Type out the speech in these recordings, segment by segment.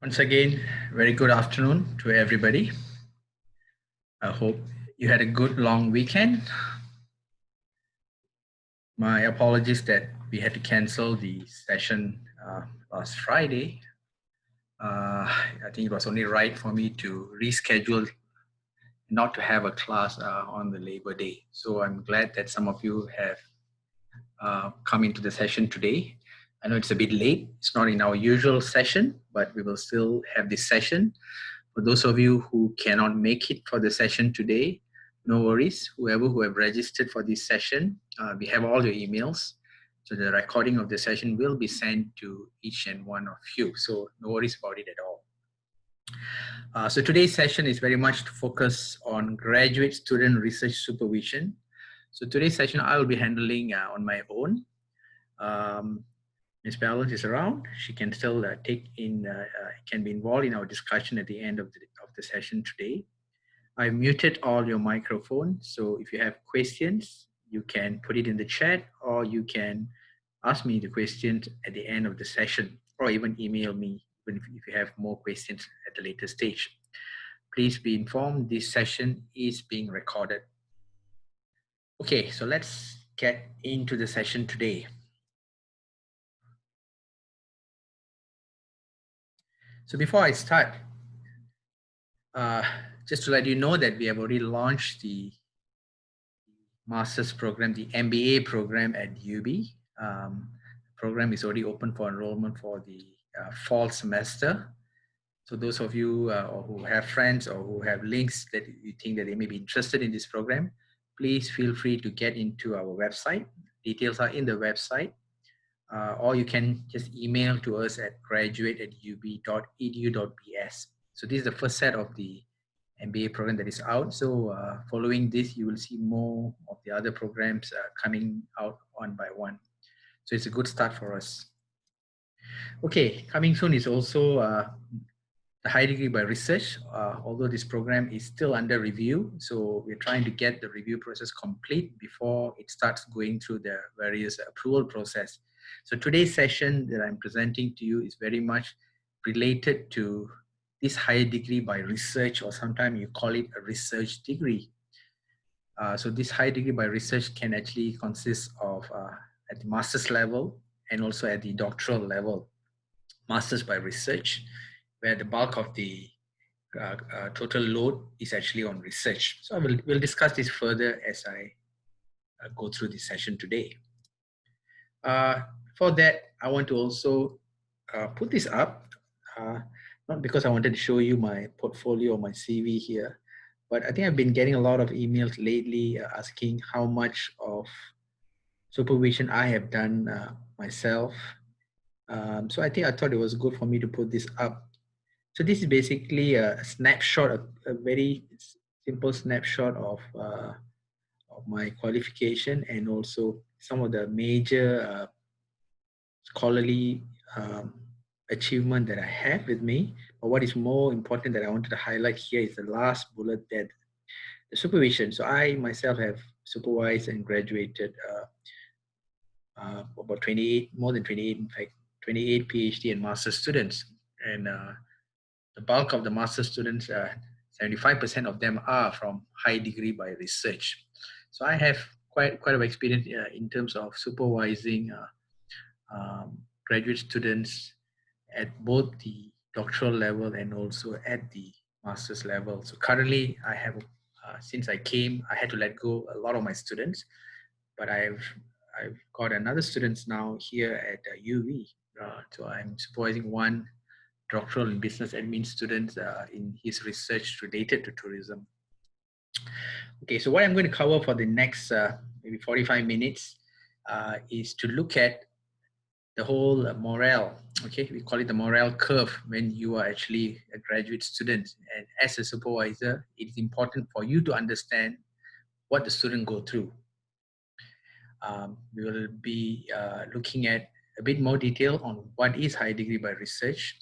Once again, very good afternoon to everybody. I hope you had a good long weekend. My apologies that we had to cancel the session last Friday. I think it was only right for me to reschedule, not to have a class on the Labor Day. So I'm glad that some of you have come into the session today. I know it's a bit late. It's not in our usual session, but we will still have this session. For those of you who cannot make it for the session today, no worries. Whoever who have registered for this session, we have all your emails. So the recording of the session will be sent to each and one of you. So no worries about it at all. So today's session is very much to focus on graduate student research supervision. So today's session I will be handling on my own. Ms. Ballance is around. She can still can be involved in our discussion at the end of the session today. I muted all your microphones, so if you have questions, you can put it in the chat, or you can ask me the questions at the end of the session, or even email me if you have more questions at a later stage. Please be informed this session is being recorded. Okay, so let's get into the session today. So before I start, just to let you know that we have already launched the master's program, the MBA program at UB. The program is already open for enrollment for the fall semester. So those of you who have friends or who have links that you think that they may be interested in this program, please feel free to get into our website. Details are in the website. Or you can just email to us at graduate@ub.edu.bs. So this is the first set of the MBA program that is out. So following this, you will see more of the other programs coming out one by one. So it's a good start for us. Okay, coming soon is also the high degree by research, although this program is still under review. So we're trying to get the review process complete before it starts going through the various approval process. So today's session that I'm presenting to you is very much related to this higher degree by research, or sometimes you call it a research degree. So this high degree by research can actually consist of at the master's level and also at the doctoral level. Master's by research, where the bulk of the total load is actually on research. So we'll discuss this further as I go through this session today. For that, I want to also put this up, not because I wanted to show you my portfolio or my CV here, but I think I've been getting a lot of emails lately asking how much of supervision I have done myself. So I thought it was good for me to put this up. So this is basically a snapshot, a very simple snapshot of my qualification, and also some of the major scholarly achievement that I have with me. But what is more important that I wanted to highlight here is the last bullet, that the supervision. So I myself have supervised and graduated about more than 28, in fact, 28 PhD and master students. And the bulk of the master students, 75% of them are from high degree by research. So I have quite a experience in terms of supervising graduate students at both the doctoral level and also at the master's level. So currently I have, since I came, I had to let go a lot of my students, but I've got another students now here at UV. So I'm supervising one doctoral in business admin student in his research related to tourism. Okay, so what I'm going to cover for the next maybe 45 minutes is to look at the whole morale. Okay, we call it the morale curve when you are actually a graduate student. And as a supervisor, it is important for you to understand what the student go through. We will be looking at a bit more detail on what is high degree by research,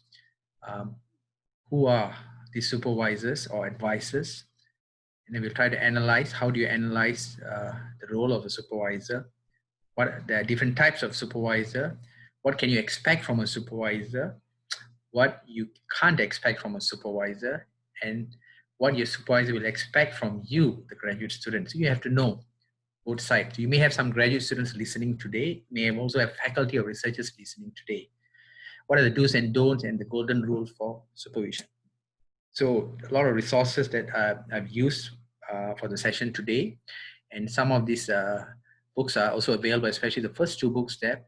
who are the supervisors or advisors, and then we'll try to analyze how do you analyze the role of a supervisor, what there are different types of supervisor, what can you expect from a supervisor, what you can't expect from a supervisor and what your supervisor will expect from you, the graduate student. So you have to know both sides. You may have some graduate students listening today, may also have faculty or researchers listening today. What are the do's and don'ts and the golden rule for supervision? So a lot of resources that I've used for the session today, and some of these books are also available, especially the first two books there,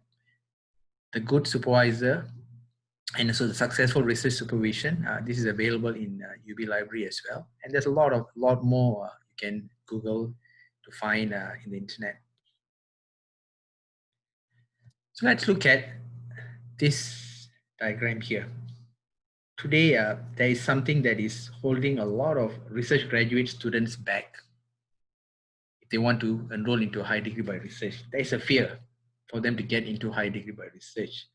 The Good Supervisor and also The Successful Research Supervision. This is available in UB Library as well. And there's a lot more you can Google to find in the internet. So let's look at this diagram here. Today, there is something that is holding a lot of research graduate students back. If they want to enroll into a high degree by research, there is a fear for them to get into high degree by research.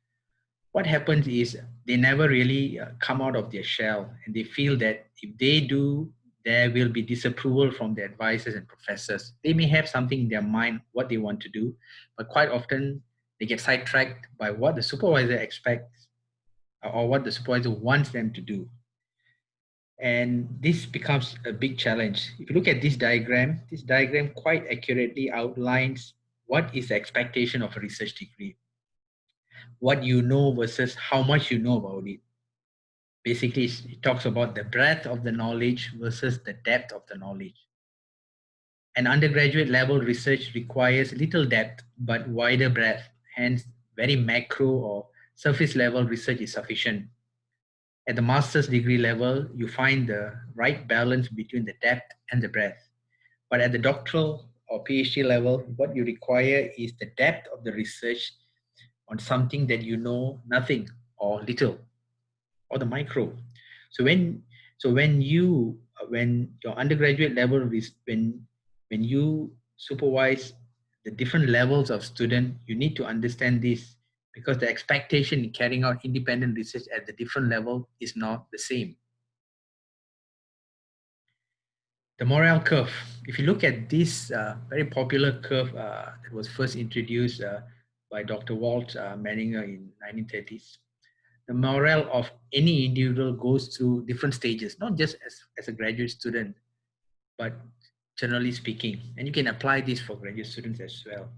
What happens is they never really come out of their shell, and they feel that if they do, there will be disapproval from their advisors and professors. They may have something in their mind what they want to do, but quite often they get sidetracked by what the supervisor expects or what the supervisor wants them to do. And this becomes a big challenge. If you look at this diagram quite accurately outlines what is the expectation of a research degree. What you know versus how much you know about it. Basically, it talks about the breadth of the knowledge versus the depth of the knowledge. An undergraduate level research requires little depth but wider breadth. Hence, very macro or surface level research is sufficient. At the master's degree level, you find the right balance between the depth and the breadth. But at the doctoral or PhD level, what you require is the depth of the research on something that you know nothing or little, or the micro. So when your undergraduate level is when you supervise the different levels of student, you need to understand this, because the expectation in carrying out independent research at the different level is not the same. The morale curve. If you look at this very popular curve that was first introduced by Dr. Walt Menninger in 1930s, the morale of any individual goes through different stages, not just as a graduate student, but generally speaking. And you can apply this for graduate students as well.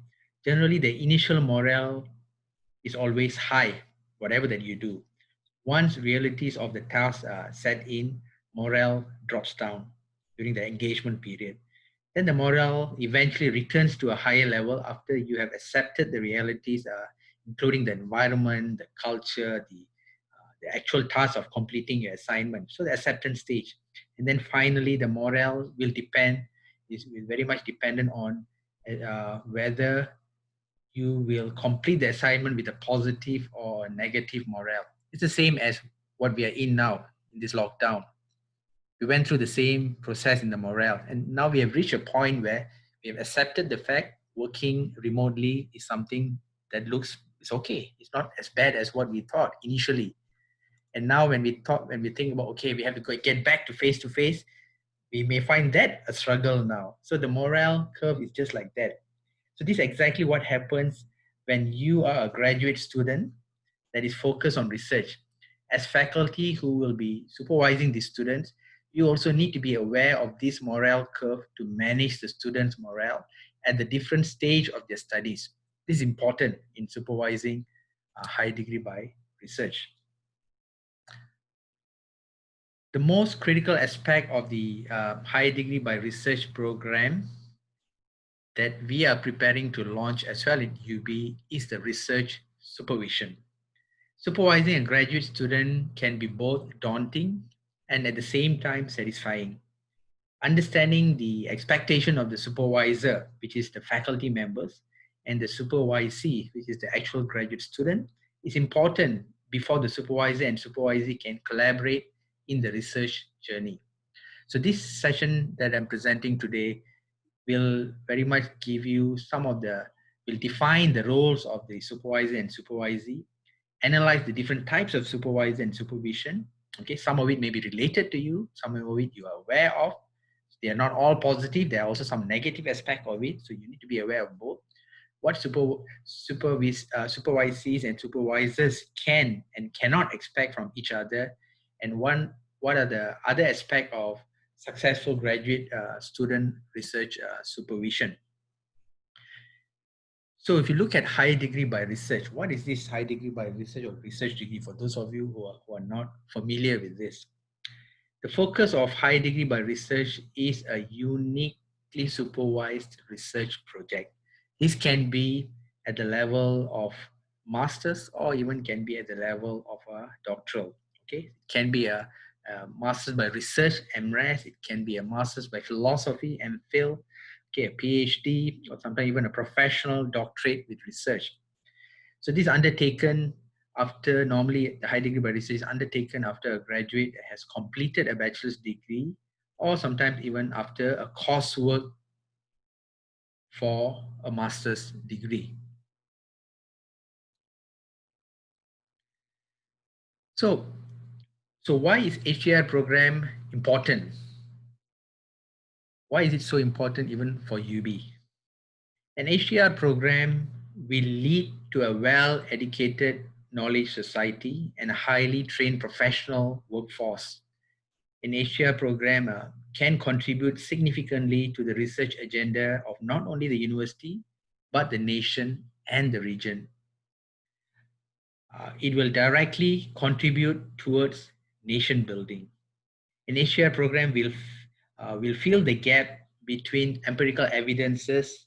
Generally, the initial morale is always high, whatever that you do. Once realities of the task set in, morale drops down during the engagement period. Then the morale eventually returns to a higher level after you have accepted the realities, including the environment, the culture, the actual task of completing your assignment. So the acceptance stage. And then finally, the morale will very much dependent on whether you will complete the assignment with a positive or a negative morale. It's the same as what we are in now in this lockdown. We went through the same process in the morale, and now we have reached a point where we have accepted the fact working remotely is something that it's okay. It's not as bad as what we thought initially. And now when we think about, okay, we have to get back to face, we may find that a struggle now. So the morale curve is just like that. So this is exactly what happens when you are a graduate student that is focused on research. As faculty who will be supervising the students, you also need to be aware of this morale curve to manage the students' morale at the different stage of their studies. This is important in supervising a high degree by research. The most critical aspect of the high degree by research program that we are preparing to launch as well in UB is the research supervision. Supervising a graduate student can be both daunting and at the same time satisfying. Understanding the expectation of the supervisor, which is the faculty members, and the supervisee, which is the actual graduate student, is important before the supervisor and supervisee can collaborate in the research journey. So this session that I'm presenting today will very much will define the roles of the supervisor and supervisee, analyze the different types of supervisor and supervision. Okay, some of it may be related to you, some of it you are aware of. They are not all positive. There are also some negative aspect of it, so you need to be aware of both. what supervisees and supervisors can and cannot expect from each other, and what are the other aspects of successful graduate student research supervision. So if you look at high degree by research, what is this high degree by research or research degree for those of you who are not familiar with this? The focus of high degree by research is a uniquely supervised research project. This can be at the level of master's or even can be at the level of a doctoral. Okay, it can be a master's by research, MRes. It can be a master's by philosophy, MPhil. Okay, a PhD, or sometimes even a professional doctorate with research. So this is undertaken after, normally the high degree by research is undertaken after a graduate has completed a bachelor's degree, or sometimes even after a coursework for a master's degree. So why is HDR program important? Why is it so important even for UB? An HDR program will lead to a well-educated knowledge society and a highly trained professional workforce. An HDR program can contribute significantly to the research agenda of not only the university, but the nation and the region. It will directly contribute towards nation building. An HDR program will fill the gap between empirical evidences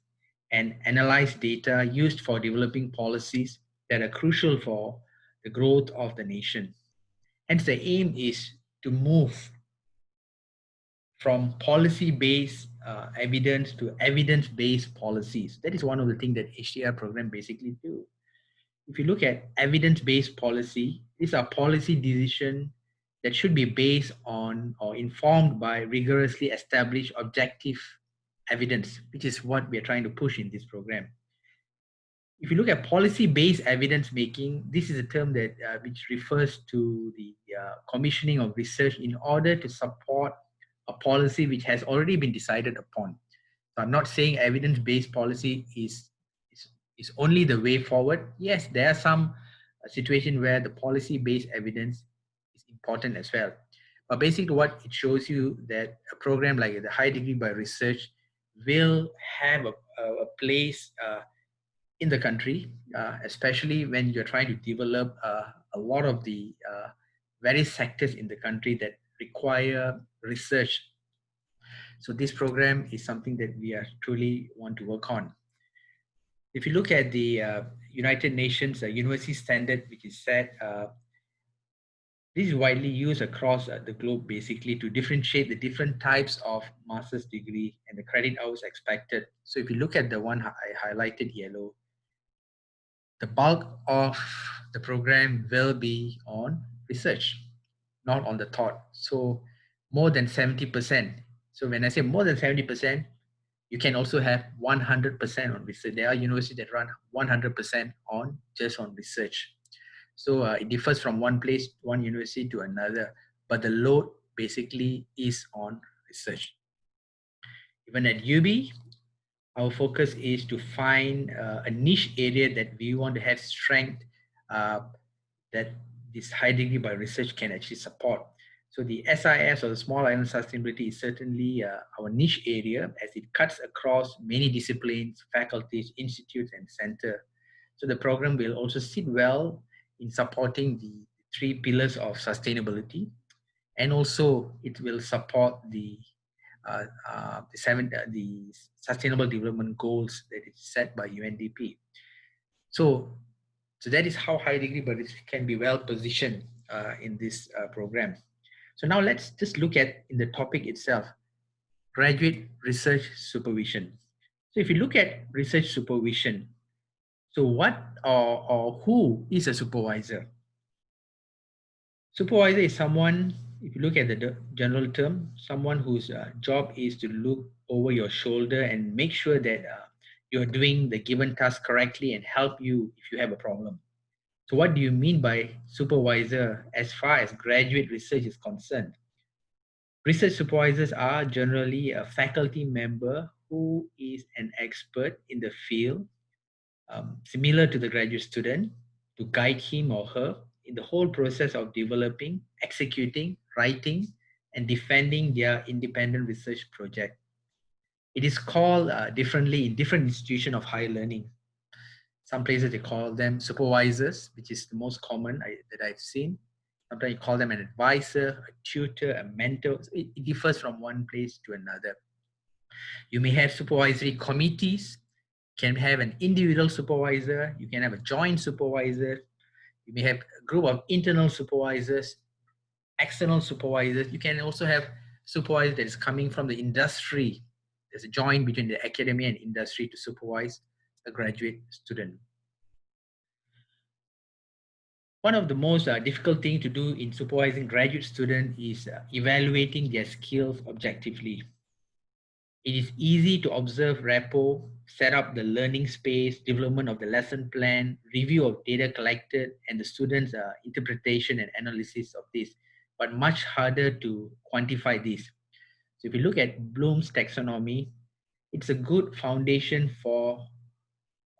and analyzed data used for developing policies that are crucial for the growth of the nation. Hence, the aim is to move from policy-based evidence to evidence-based policies. That is one of the things that HDR program basically do. If you look at evidence-based policy, these are policy decisions that should be based on or informed by rigorously established objective evidence, which is what we are trying to push in this program. If you look at policy-based evidence making, this is a term that which refers to the commissioning of research in order to support a policy which has already been decided upon. So I'm not saying evidence-based policy is only the way forward. Yes, there are some situations where the policy-based evidence is important as well. But basically what it shows you that a program like the high degree by research will have a place in the country, especially when you're trying to develop a lot of the various sectors in the country that require research. So this program is something that we are truly want to work on. If you look at the United Nations university standard, which is set, this is widely used across the globe basically to differentiate the different types of master's degree and the credit hours expected. So if you look at the one I highlighted yellow, the bulk of the program will be on research, not on the thought. So more than 70%. So when I say more than 70%, you can also have 100% on research. There are universities that run 100% on just on research. So it differs from one place, one university to another, but the load basically is on research. Even at UB, our focus is to find a niche area that we want to have strength that this high degree by research can actually support. So the SIS, or the Small Island Sustainability, is certainly our niche area as it cuts across many disciplines, faculties, institutes, and center. So the program will also sit well in supporting the 3 pillars of sustainability, and also it will support the Sustainable Development Goals that is set by UNDP. So that is how high degree but it can be well positioned in this program. So now let's just look at in the topic itself, graduate research supervision. So if you look at research supervision, so what or who is a supervisor? Supervisor is someone, if you look at the general term, someone whose job is to look over your shoulder and make sure that you're doing the given task correctly and help you if you have a problem. So what do you mean by supervisor as far as graduate research is concerned? Research supervisors are generally a faculty member who is an expert in the field similar to the graduate student, to guide him or her in the whole process of developing, executing, writing, and defending their independent research project. It is called differently in different institutions of higher learning. Some places they call them supervisors, which is the most common that I've seen. Sometimes you call them an advisor, a tutor, a mentor. So it differs from one place to another. You may have supervisory committees, you can have an individual supervisor, you can have a joint supervisor, you may have a group of internal supervisors, external supervisors. You can also have supervisor that is coming from the industry. There's a joint between the academia and industry to supervise a graduate student. One of the most difficult things to do in supervising graduate students is evaluating their skills objectively. It is easy to observe rapport, set up the learning space, development of the lesson plan, review of data collected, and the students' interpretation and analysis of this, but much harder to quantify this. So if you look at Bloom's taxonomy, it's a good foundation for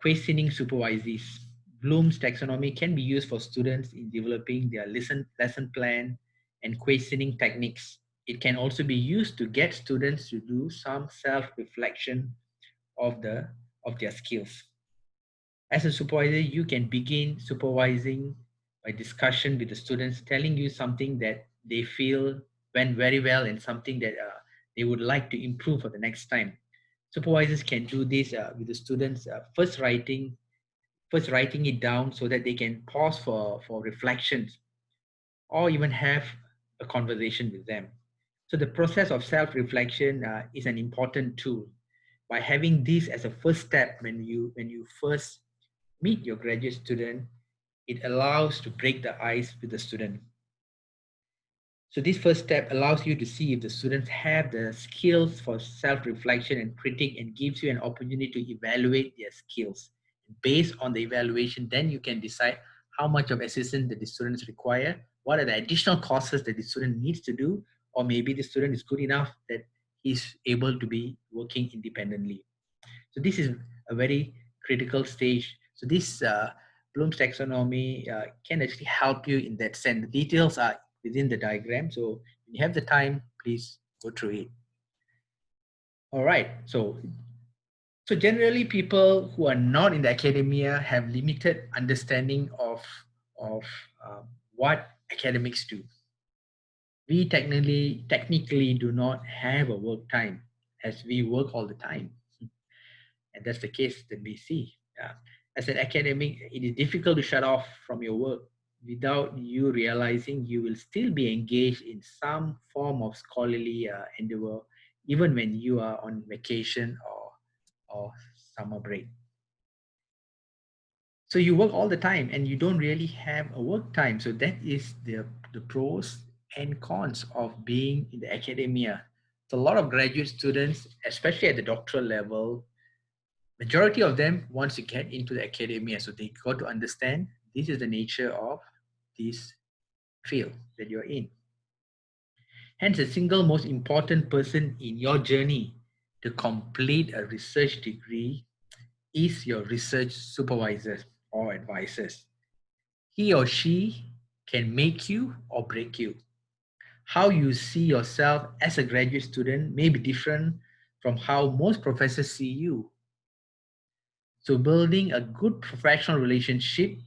questioning supervisees. Bloom's taxonomy can be used for students in developing their lesson plan and questioning techniques. It can also be used to get students to do some self-reflection of their skills. As a supervisor, you can begin supervising by discussion with the students, telling you something that they feel went very well and something that they would like to improve for the next time. Supervisors can do this with the students first writing it down so that they can pause for reflections or even have a conversation with them. So the process of self-reflection is an important tool. By having this as a first step when you first meet your graduate student, it allows to break the ice with the student. So this first step allows you to see if the students have the skills for self-reflection and critique and gives you an opportunity to evaluate their skills. Based on the evaluation, then you can decide how much of assistance that the students require, what are the additional courses that the student needs to do, or maybe the student is good enough that he's able to be working independently. So this is a very critical stage. So this Bloom's taxonomy can actually help you in that sense. The details are within the diagram. So when you have the time, please go through it. All right. So generally people who are not in the academia have limited understanding of what academics do. We technically do not have a work time as we work all the time. And that's the case that we see. As an academic, it is difficult to shut off from your work without you realizing you will still be engaged in some form of scholarly endeavor, even when you are on vacation or summer break. So you work all the time and you don't really have a work time. So that is the pros and cons of being in the academia. So a lot of graduate students, especially at the doctoral level, majority of them wants to get into the academia. So they got to understand this is the nature of this field that you're in. Hence, the single most important person in your journey to complete a research degree is your research supervisor or advisors. He or she can make you or break you. How you see yourself as a graduate student may be different from how most professors see you. So building a good professional relationship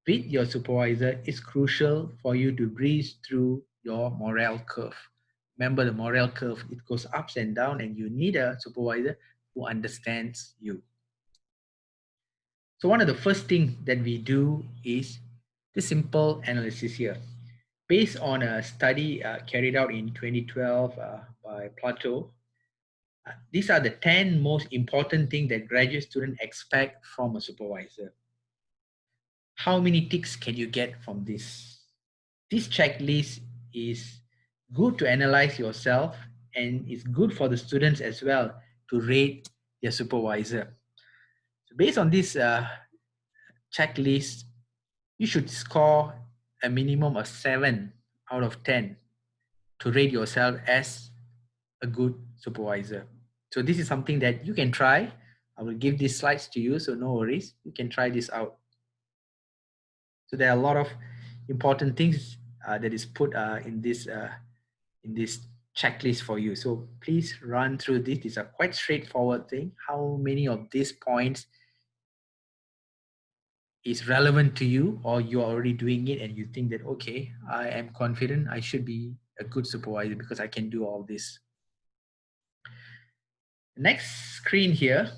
with your supervisor is crucial for you to breeze through your morale curve. Remember the morale curve, it goes ups and down and you need a supervisor who understands you. So one of the first things that we do is the simple analysis here. Based on a study carried out in 2012 by Plato, these are the 10 most important things that graduate students expect from a supervisor. How many ticks can you get from this? This checklist is good to analyze yourself and is good for the students as well to rate their supervisor. So based on this checklist, you should score a minimum of 7 out of 10 to rate yourself as a good supervisor. So this is something that you can try. I will give these slides to you, so no worries. You can try this out. So there are a lot of important things that is put in this checklist for you. So please run through this. These are quite straightforward thing. How many of these points is relevant to you, or you're already doing it and you think that, okay, I am confident I should be a good supervisor because I can do all this. Next screen here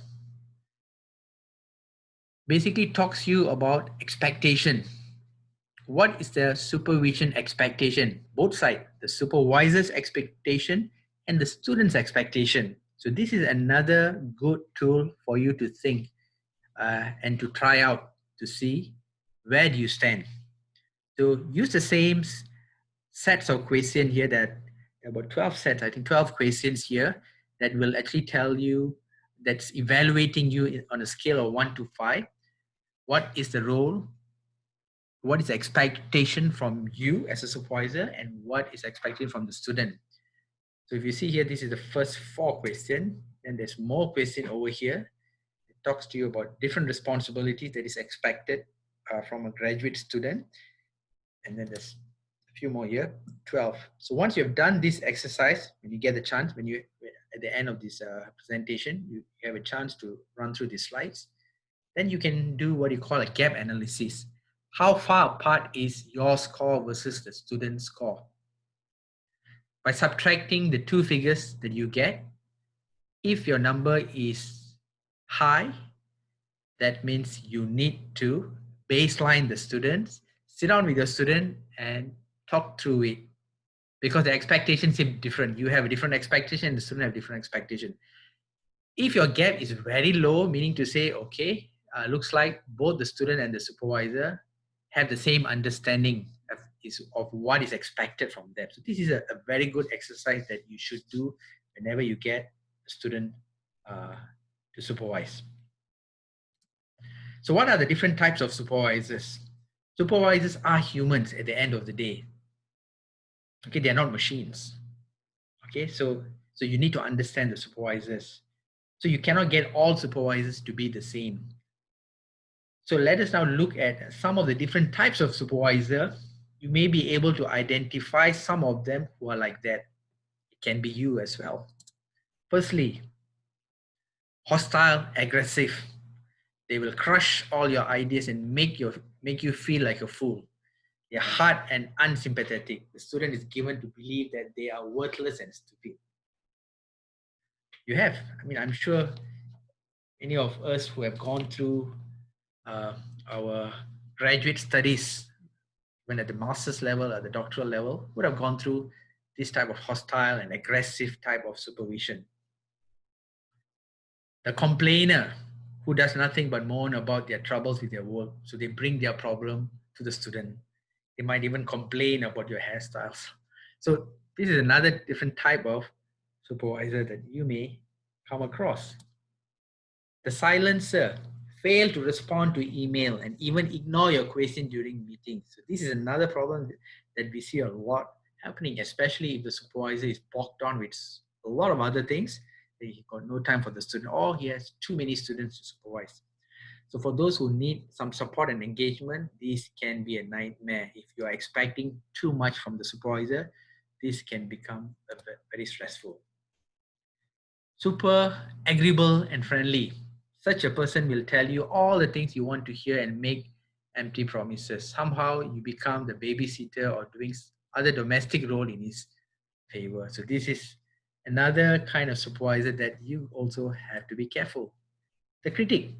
basically talks you about expectation. What is the supervision expectation? Both sides, the supervisor's expectation and the student's expectation. So this is another good tool for you to think and to try out to see where do you stand. So use the same sets of questions here, that about 12 sets, I think 12 questions here that will actually tell you, that's evaluating you on a scale of 1 to 5. What is the role? What is the expectation from you as a supervisor, and what is expected from the student? So if you see here, this is the first 4 questions, and there's more question over here. It talks to you about different responsibilities that is expected from a graduate student. And then there's a few more here, 12. So once you've done this exercise, when you get the chance, when you at the end of this presentation, you have a chance to run through these slides, then you can do what you call a gap analysis. How far apart is your score versus the student's score? By subtracting the 2 figures that you get, if your number is high, that means you need to baseline the students, sit down with your student and talk through it, because the expectations seem different. You have a different expectation, the student have different expectation. If your gap is very low, meaning to say, okay, looks like both the student and the supervisor have the same understanding of what is expected from them. So this is a very good exercise that you should do whenever you get a student to supervise. So what are the different types of supervisors? Supervisors are humans at the end of the day. Okay, they're not machines. Okay, so you need to understand the supervisors. So you cannot get all supervisors to be the same. So let us now look at some of the different types of supervisor. You may be able to identify some of them who are like that. It can be you as well. Firstly, hostile, aggressive. They will crush all your ideas and make you feel like a fool. They're hard and unsympathetic. The student is given to believe that they are worthless and stupid. I'm sure any of us who have gone through our graduate studies, when at the master's level or the doctoral level, would have gone through this type of hostile and aggressive type of supervision. The complainer, who does nothing but moan about their troubles with their work. So they bring their problem to the student. They might even complain about your hairstyles. So this is another different type of supervisor that you may come across. The silencer, fail to respond to email and even ignore your question during meetings. So this is another problem that we see a lot happening, especially if the supervisor is bogged down with a lot of other things. He got no time for the student, or he has too many students to supervise. So for those who need some support and engagement, this can be a nightmare. If you are expecting too much from the supervisor, this can become very stressful. Super agreeable and friendly. Such a person will tell you all the things you want to hear and make empty promises. Somehow you become the babysitter or doing other domestic role in his favor. So this is another kind of supervisor that you also have to be careful. The critic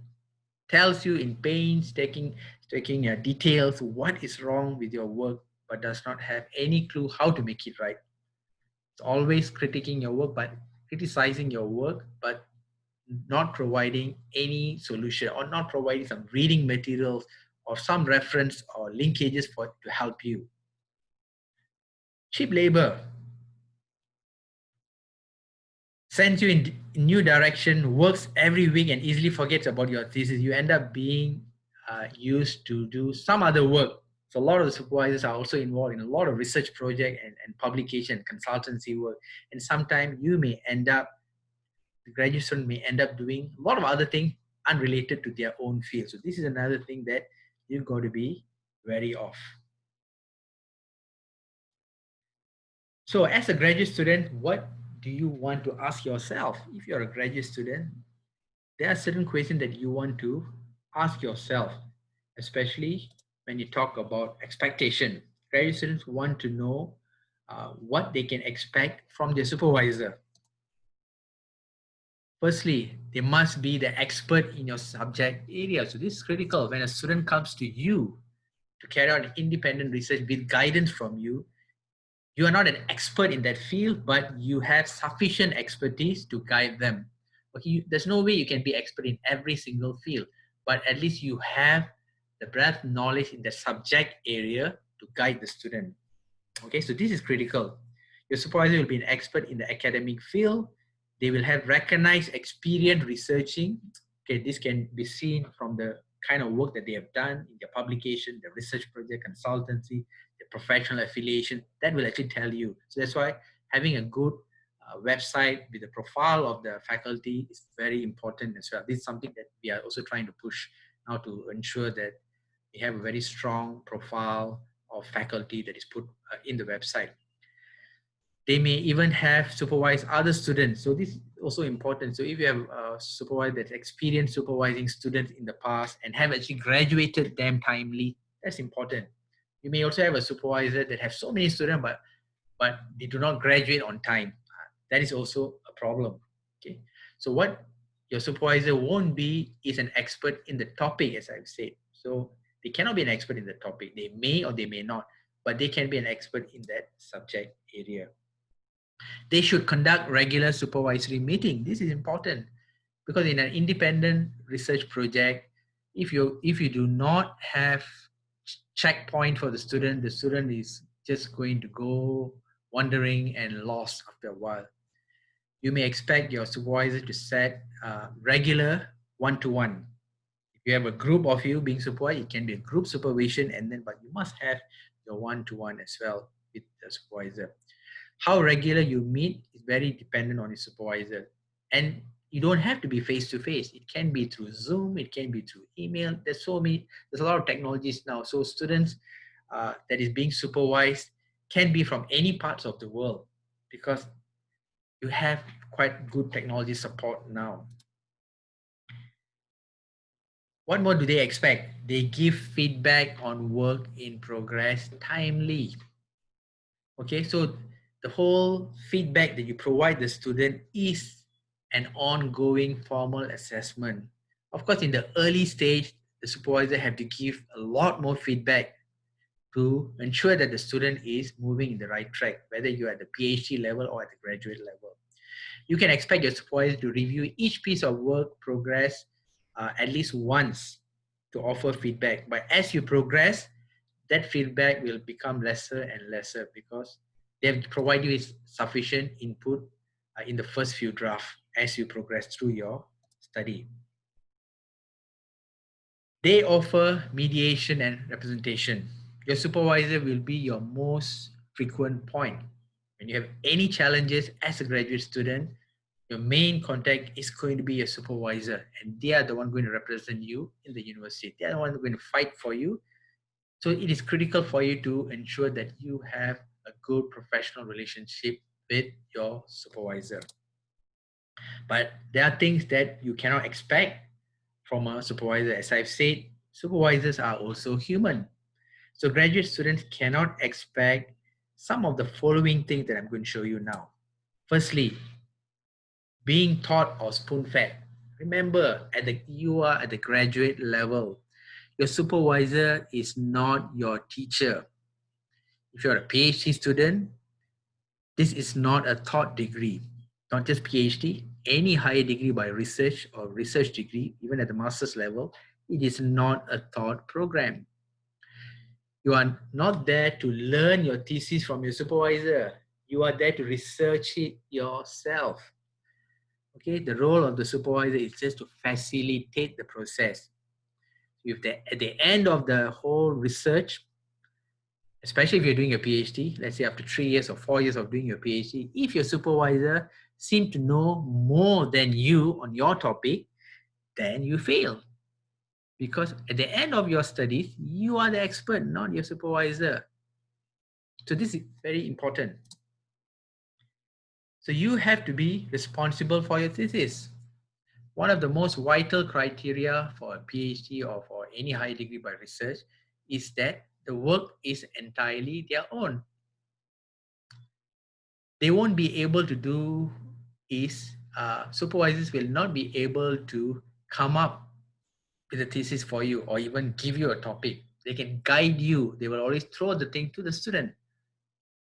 tells you in painstaking details what is wrong with your work, but does not have any clue how to make it right. It's always critiquing your work, but criticizing your work, but not providing any solution, or not providing some reading materials or some reference or linkages to help you. Cheap labor sends you in new direction, works every week and easily forgets about your thesis. You end up being used to do some other work. So a lot of the supervisors are also involved in a lot of research project and publication, consultancy work. And sometimes you may end up the graduate student may end up doing a lot of other things unrelated to their own field. So this is another thing that you've got to be wary of. So as a graduate student, what do you want to ask yourself? If you're a graduate student, there are certain questions that you want to ask yourself, especially when you talk about expectation. Graduate students want to know what they can expect from their supervisor. Firstly, they must be the expert in your subject area. So this is critical. When a student comes to you to carry out independent research with guidance from you, you are not an expert in that field, but you have sufficient expertise to guide them. Okay, there's no way you can be expert in every single field, but at least you have the breadth knowledge in the subject area to guide the student. Okay, so this is critical. Your supervisor will be an expert in the academic field. They will have recognized experience researching. Okay, this can be seen from the kind of work that they have done in their publication, their research project, consultancy, their professional affiliation. That will actually tell you. So that's why having a good website with the profile of the faculty is very important as well. This is something that we are also trying to push now to ensure that we have a very strong profile of faculty that is put in the website. They may even have supervised other students. So this is also important. So if you have a supervisor that's experienced supervising students in the past and have actually graduated them timely, that's important. You may also have a supervisor that have so many students, but they do not graduate on time. That is also a problem. Okay. So what your supervisor won't be is an expert in the topic, as I've said. So they cannot be an expert in the topic. They may or they may not, but they can be an expert in that subject area. They should conduct regular supervisory meeting. This is important because in an independent research project, if you do not have checkpoint for the student is just going to go wandering and lost after a while. You may expect your supervisor to set regular one-to-one. If you have a group of you being supervised, it can be a group supervision, but you must have your one-to-one as well with the supervisor. How regular you meet is very dependent on your supervisor. And you don't have to be face-to-face. It can be through Zoom, it can be through email. There's a lot of technologies now. So students that is being supervised can be from any parts of the world because you have quite good technology support now. What more do they expect? They give feedback on work in progress timely. Okay, so the whole feedback that you provide the student is an ongoing formal assessment. Of course, in the early stage, the supervisor have to give a lot more feedback to ensure that the student is moving in the right track, whether you're at the PhD level or at the graduate level. You can expect your supervisor to review each piece of work progress at least once to offer feedback. But as you progress, that feedback will become lesser and lesser because they have to provide you with sufficient input in the first few drafts as you progress through your study. They offer mediation and representation. Your supervisor will be your most frequent point. When you have any challenges as a graduate student, your main contact is going to be your supervisor, and they are the one going to represent you in the university. They are the one going to fight for you. So it is critical for you to ensure that you have a good professional relationship with your supervisor. But there are things that you cannot expect from a supervisor. As I've said, supervisors are also human. So graduate students cannot expect some of the following things that I'm going to show you now. Firstly, being taught or spoon-fed. Remember, you are at the graduate level. Your supervisor is not your teacher. If you're a PhD student, this is not a taught degree, not just PhD, any higher degree by research or research degree, even at the master's level, it is not a taught program. You are not there to learn your thesis from your supervisor. You are there to research it yourself. Okay, the role of the supervisor is just to facilitate the process. At the end of the whole research, especially if you're doing a PhD, let's say after 3 years or 4 years of doing your PhD, if your supervisor seem to know more than you on your topic, then you fail. Because at the end of your studies, you are the expert, not your supervisor. So this is very important. So you have to be responsible for your thesis. One of the most vital criteria for a PhD or for any high degree by research is that the work is entirely their own. They won't be able to do is supervisors will not be able to come up with a thesis for you or even give you a topic. They can guide you. They will always throw the thing to the student.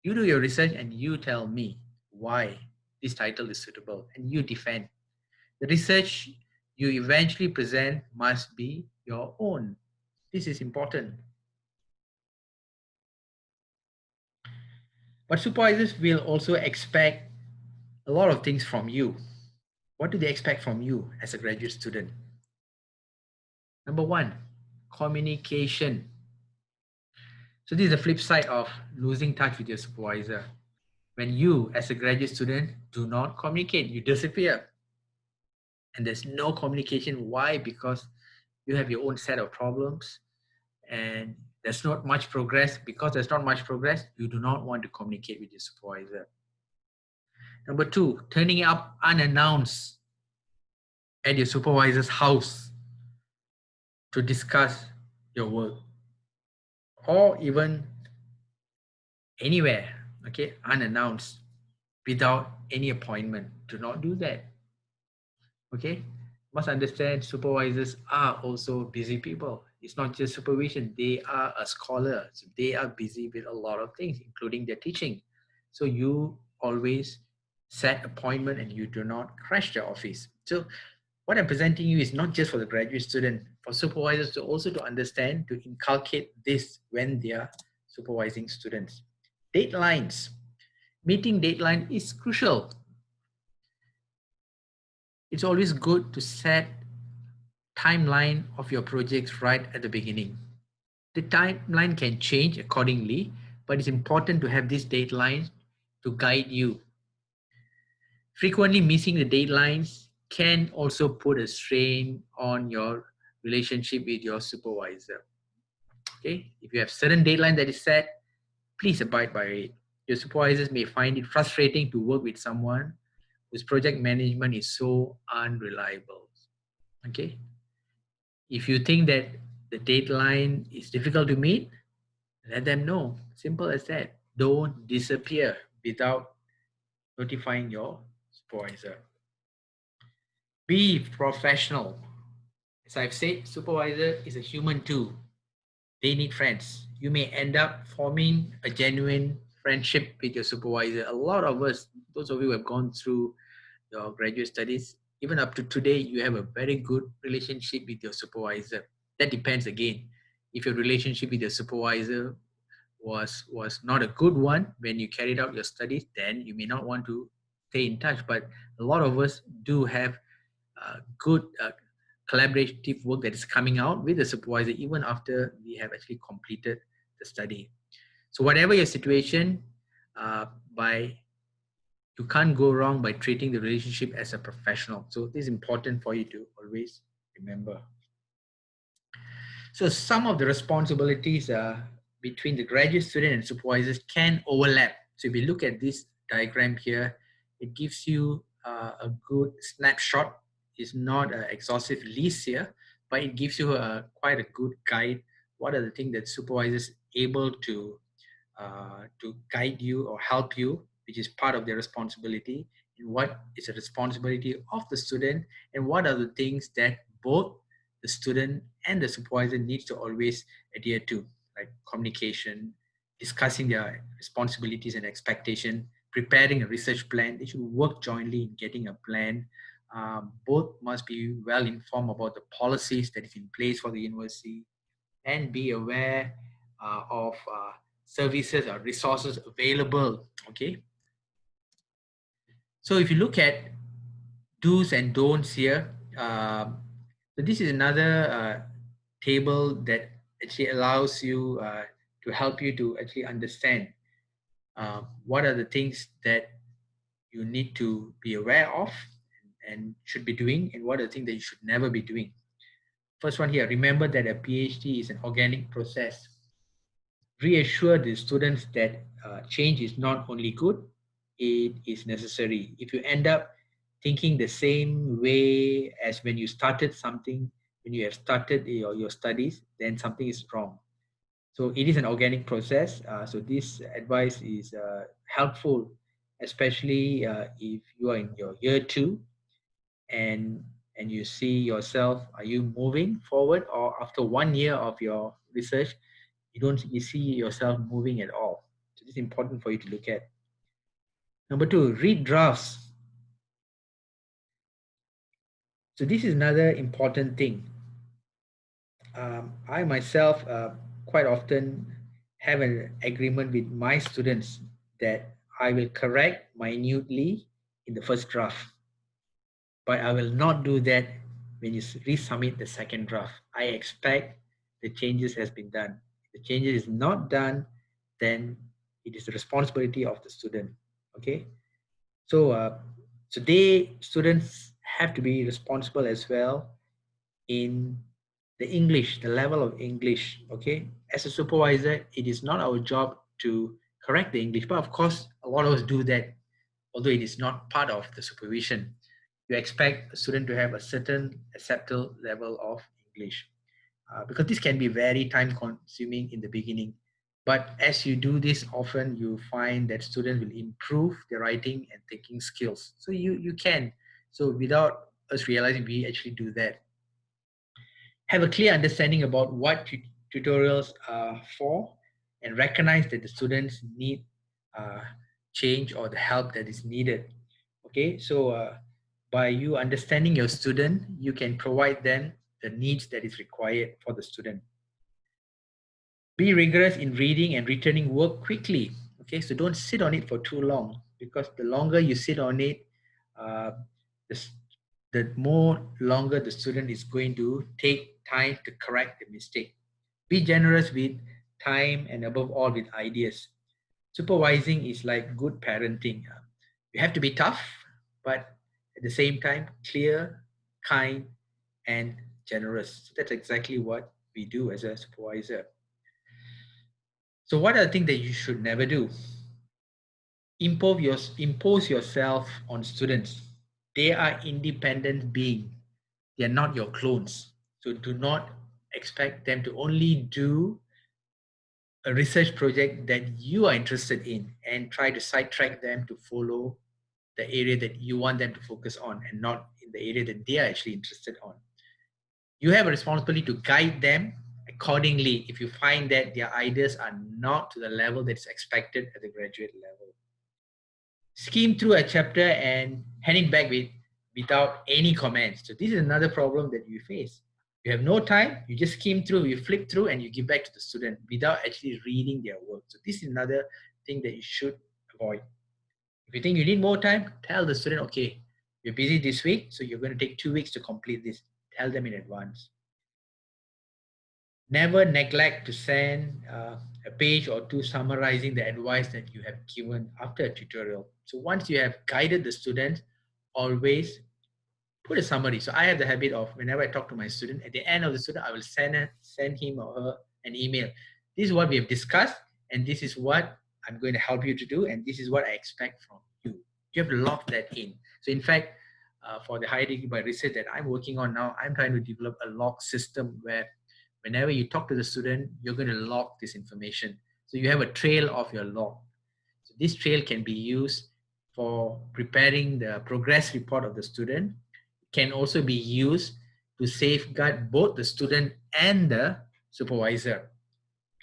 You do your research and you tell me why this title is suitable and you defend. The research you eventually present must be your own. This is important. But supervisors will also expect a lot of things from you. What do they expect from you as a graduate student? Number one, communication. So this is the flip side of losing touch with your supervisor. When you, as a graduate student, do not communicate, you disappear. And there's no communication. Why? Because you have your own set of problems and there's not much progress. Because there's not much progress, you do not want to communicate with your supervisor. Number two, turning up unannounced at your supervisor's house to discuss your work, or even anywhere, okay, unannounced, without any appointment. Do not do that. Okay, must understand supervisors are also busy people. It's not just supervision, they are a scholar, so they are busy with a lot of things including their teaching. So you always set appointment and you do not crash the office. So what I'm presenting you is not just for the graduate student, for supervisors to also to understand, to inculcate this when they are supervising students. Deadlines. Meeting deadline is crucial. It's always good to set timeline of your projects right at the beginning. The timeline can change accordingly, but it's important to have this deadline to guide you. Frequently missing the deadlines can also put a strain on your relationship with your supervisor. Okay, if you have certain deadline that is set, please abide by it. Your supervisors may find it frustrating to work with someone whose project management is so unreliable. Okay, if you think that the deadline is difficult to meet, let them know. Simple as that. Don't disappear without notifying your supervisor. Be professional. As I've said, supervisor is a human too. They need friends. You may end up forming a genuine friendship with your supervisor. A lot of us, those of you who have gone through your graduate studies, even up to today, you have a very good relationship with your supervisor. That depends again. If your relationship with your supervisor was not a good one when you carried out your studies, then you may not want to stay in touch. But a lot of us do have good collaborative work that is coming out with the supervisor even after we have actually completed the study. So whatever your situation, by you can't go wrong by treating the relationship as a professional. So this is important for you to always remember. So some of the responsibilities between the graduate student and supervisors can overlap. So if you look at this diagram here, it gives you a good snapshot. It's not an exhaustive list here, but it gives you quite a good guide. What are the things that supervisors able to guide you or help you, which is part of their responsibility, and what is a responsibility of the student, and what are the things that both the student and the supervisor needs to always adhere to, like communication, discussing their responsibilities and expectation, preparing a research plan. They should work jointly in getting a plan. Both must be well informed about the policies that is in place for the university and be aware of services or resources available. Okay, so if you look at do's and don'ts here, so this is another table that actually allows you to help you to actually understand what are the things that you need to be aware of and should be doing, and what are the things that you should never be doing. First one here, remember that a PhD is an organic process. Reassure the students that change is not only good, it is necessary. If you end up thinking the same way as when you started something, when you have started your studies, then something is wrong. So it is an organic process. So this advice is helpful, especially if you are in your year 2 and you see yourself, are you moving forward, or after 1 year of your research, you see yourself moving at all. So this is important for you to look at. Number 2, read drafts. So this is another important thing. I myself quite often have an agreement with my students that I will correct minutely in the first draft, but I will not do that when you resubmit the second draft. I expect the changes has been done. If the changes is not done, then it is the responsibility of the student. Okay, so students have to be responsible as well in the English, the level of English. Okay, as a supervisor, it is not our job to correct the English, but of course, a lot of us do that, although it is not part of the supervision. You expect a student to have a certain acceptable level of English, because this can be very time consuming in the beginning. But as you do this often, you find that students will improve their writing and thinking skills. So you can. So without us realizing, we actually do that. Have a clear understanding about what tutorials are for, and recognize that the students need uh, change or the help that is needed. Okay, so by you understanding your student, you can provide them the needs that is required for the student. Be rigorous in reading and returning work quickly. Okay, so don't sit on it for too long, because the longer you sit on it, uh, the, the more longer the student is going to take time to correct the mistake. Be generous with time and above all with ideas. Supervising is like good parenting. You have to be tough, but at the same time, clear, kind, and generous. So that's exactly what we do as a supervisor. So what are the things that you should never do? Impose yourself on students. They are independent beings. They are not your clones. So do not expect them to only do a research project that you are interested in and try to sidetrack them to follow the area that you want them to focus on and not in the area that they are actually interested on. You have a responsibility to guide them accordingly if you find that their ideas are not to the level that is expected at the graduate level. Skim through a chapter and hand it back without any comments. So this is another problem that you face. You have no time, you just skim through, you flip through, and you give back to the student without actually reading their work. So this is another thing that you should avoid. If you think you need more time, tell the student, okay, you're busy this week, so you're going to take 2 weeks to complete this. Tell them in advance. Never neglect to send a page or two summarizing the advice that you have given after a tutorial. So once you have guided the student, always put a summary. So I have the habit of, whenever I talk to my student, at the end of the student, I will send him or her an email. This is what we have discussed, and this is what I'm going to help you to do, and this is what I expect from you. You have to lock that in. So in fact, for the higher degree by research that I'm working on now, I'm trying to develop a log system where whenever you talk to the student, you're going to log this information. So you have a trail of your log. So this trail can be used for preparing the progress report of the student. It can also be used to safeguard both the student and the supervisor.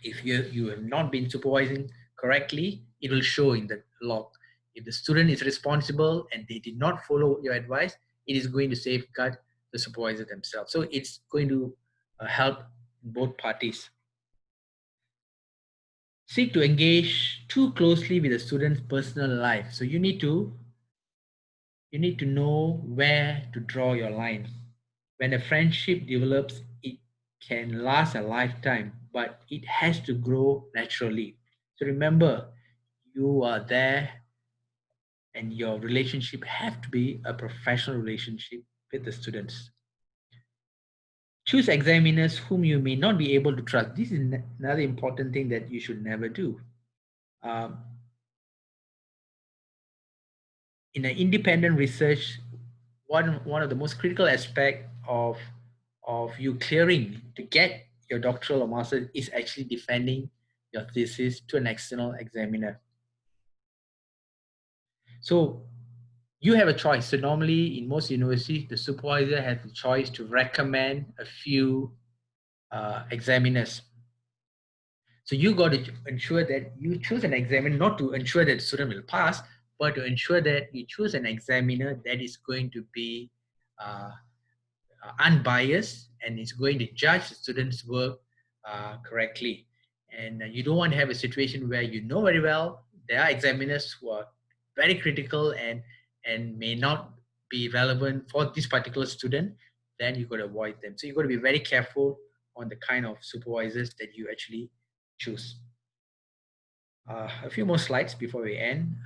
If you have not been supervising correctly, it will show in the log. If the student is responsible and they did not follow your advice, it is going to safeguard the supervisor themselves. So it's going to help both parties. Seek to engage too closely with the student's personal life. So you need to know where to draw your line. When a friendship develops, it can last a lifetime, but it has to grow naturally. So remember, you are there and your relationship have to be a professional relationship with the students. Choose examiners whom you may not be able to trust. This is another important thing that you should never do. Um, in an independent research, one of the most critical aspect of you clearing to get your doctoral or master's is actually defending your thesis to an external examiner. So you have a choice. So normally in most universities, the supervisor has the choice to recommend a few examiners. So you got to ensure that you choose an examiner, not to ensure that the student will pass, but to ensure that you choose an examiner that is going to be unbiased and is going to judge the student's work correctly. And you don't want to have a situation where you know very well there are examiners who are very critical and may not be relevant for this particular student. Then you got to avoid them. So you got to be very careful on the kind of supervisors that you actually choose. A few more slides before we end.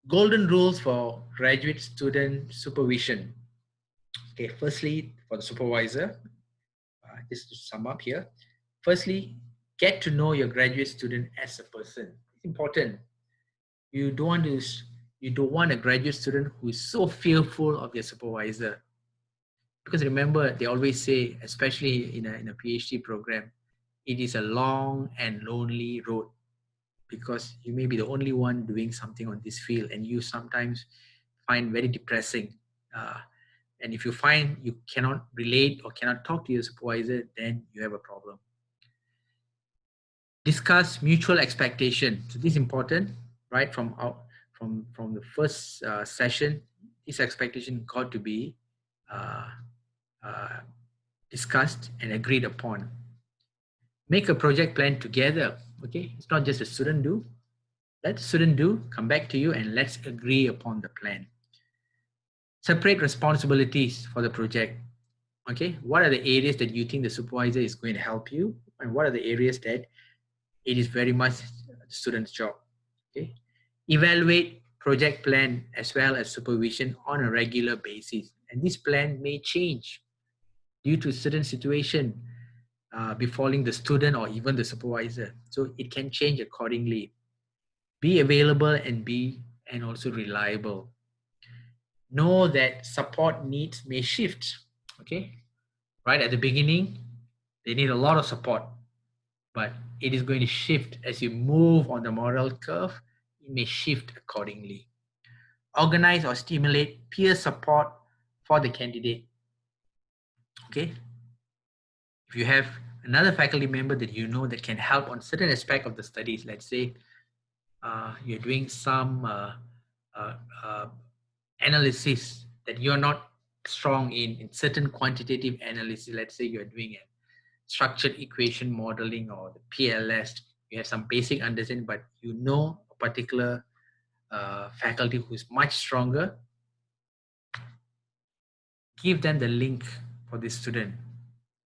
Golden rules for graduate student supervision. Okay, firstly, for the supervisor, just to sum up here. Firstly, get to know your graduate student as a person. It's important. You don't want a graduate student who is so fearful of their supervisor. Because remember, they always say, especially in a PhD program, it is a long and lonely road, because you may be the only one doing something on this field, and you sometimes find very depressing. And if you find you cannot relate or cannot talk to your supervisor, then you have a problem. Discuss mutual expectation. So this is important, right? From the first session, this expectation got to be discussed and agreed upon. Make a project plan together. Okay, it's not just a student do. Let the student do, come back to you, and let's agree upon the plan. Separate responsibilities for the project. Okay, what are the areas that you think the supervisor is going to help you, and what are the areas that it is very much the student's job? Okay, evaluate project plan as well as supervision on a regular basis, and this plan may change due to certain situation befalling the student or even the supervisor, so it can change accordingly. Be available and also reliable. Know that support needs may shift. Okay, right at the beginning they need a lot of support, but it is going to shift as you move on the moral curve. It may shift accordingly. Organize or stimulate peer support for the candidate. Okay, if you have another faculty member that you know that can help on certain aspect of the studies, let's say you're doing some uh, uh, analysis that you're not strong in certain quantitative analysis. Let's say you're doing a structured equation modeling or the PLS. You have some basic understanding, but you know a particular faculty who is much stronger. Give them the link for this student.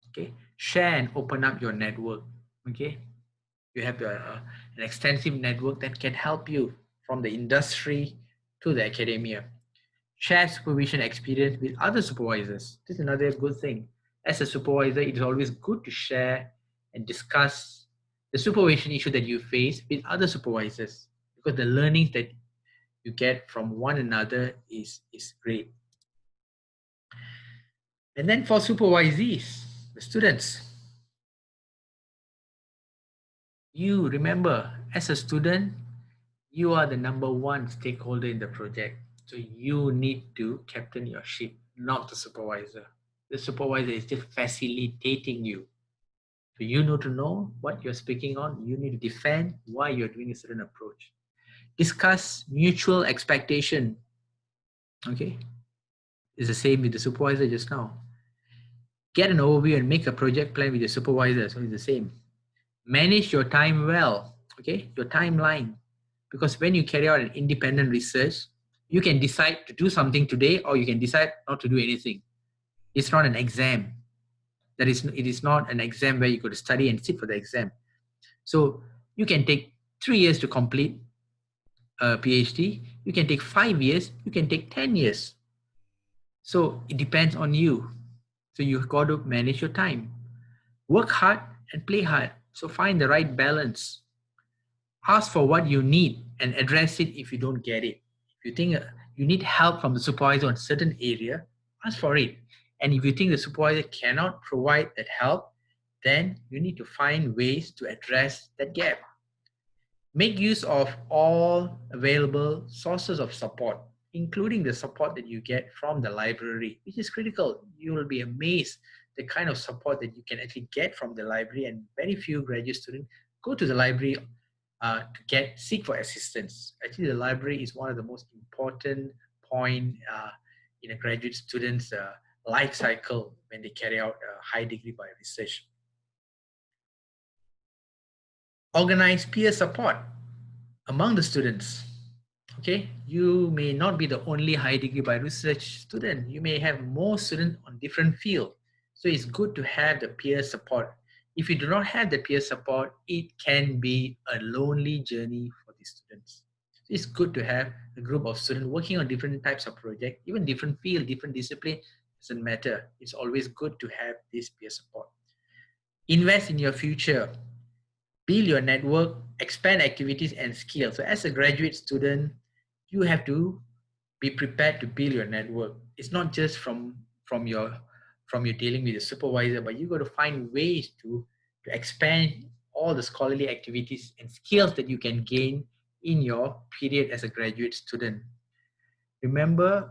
Okay, share and open up your network. Okay, you have an extensive network that can help you from the industry to the academia. Share supervision experience with other supervisors. This is another good thing. As a supervisor, it is always good to share and discuss the supervision issue that you face with other supervisors, because the learnings that you get from one another is great. And then for supervisees, the students, you remember, as a student, you are the number one stakeholder in the project. So you need to captain your ship, not the supervisor. The supervisor is just facilitating you. So you need to know what you're speaking on. You need to defend why you're doing a certain approach. Discuss mutual expectation. Okay. It's the same with the supervisor just now. Get an overview and make a project plan with your supervisor. So it's the same. Manage your time well. Okay. Your timeline. Because when you carry out an independent research, you can decide to do something today, or you can decide not to do anything. It's not an exam. It is not an exam where you go to study and sit for the exam. So you can take 3 years to complete a PhD, you can take 5 years, you can take 10 years. So it depends on you. So you've got to manage your time. Work hard and play hard. So find the right balance. Ask for what you need and address it if you don't get it. If you think you need help from the supervisor on a certain area, ask for it. And if you think the supervisor cannot provide that help, then you need to find ways to address that gap. Make use of all available sources of support, including the support that you get from the library, which is critical. You will be amazed the kind of support that you can actually get from the library, and very few graduate students go to the library to seek for assistance. Actually, the library is one of the most important point in a graduate student's life cycle when they carry out a high degree by research. Organize peer support among the students. Okay, you may not be the only high degree by research student. You may have more students on different fields. So it's good to have the peer support. If you do not have the peer support, it can be a lonely journey for the students. So it's good to have a group of students working on different types of projects, even different field, different discipline, doesn't matter. It's always good to have this peer support. Invest in your future. Build your network, expand activities and skills. So as a graduate student, you have to be prepared to build your network. It's not just from your dealing with the supervisor, but you got to find ways to expand all the scholarly activities and skills that you can gain in your period as a graduate student. Remember,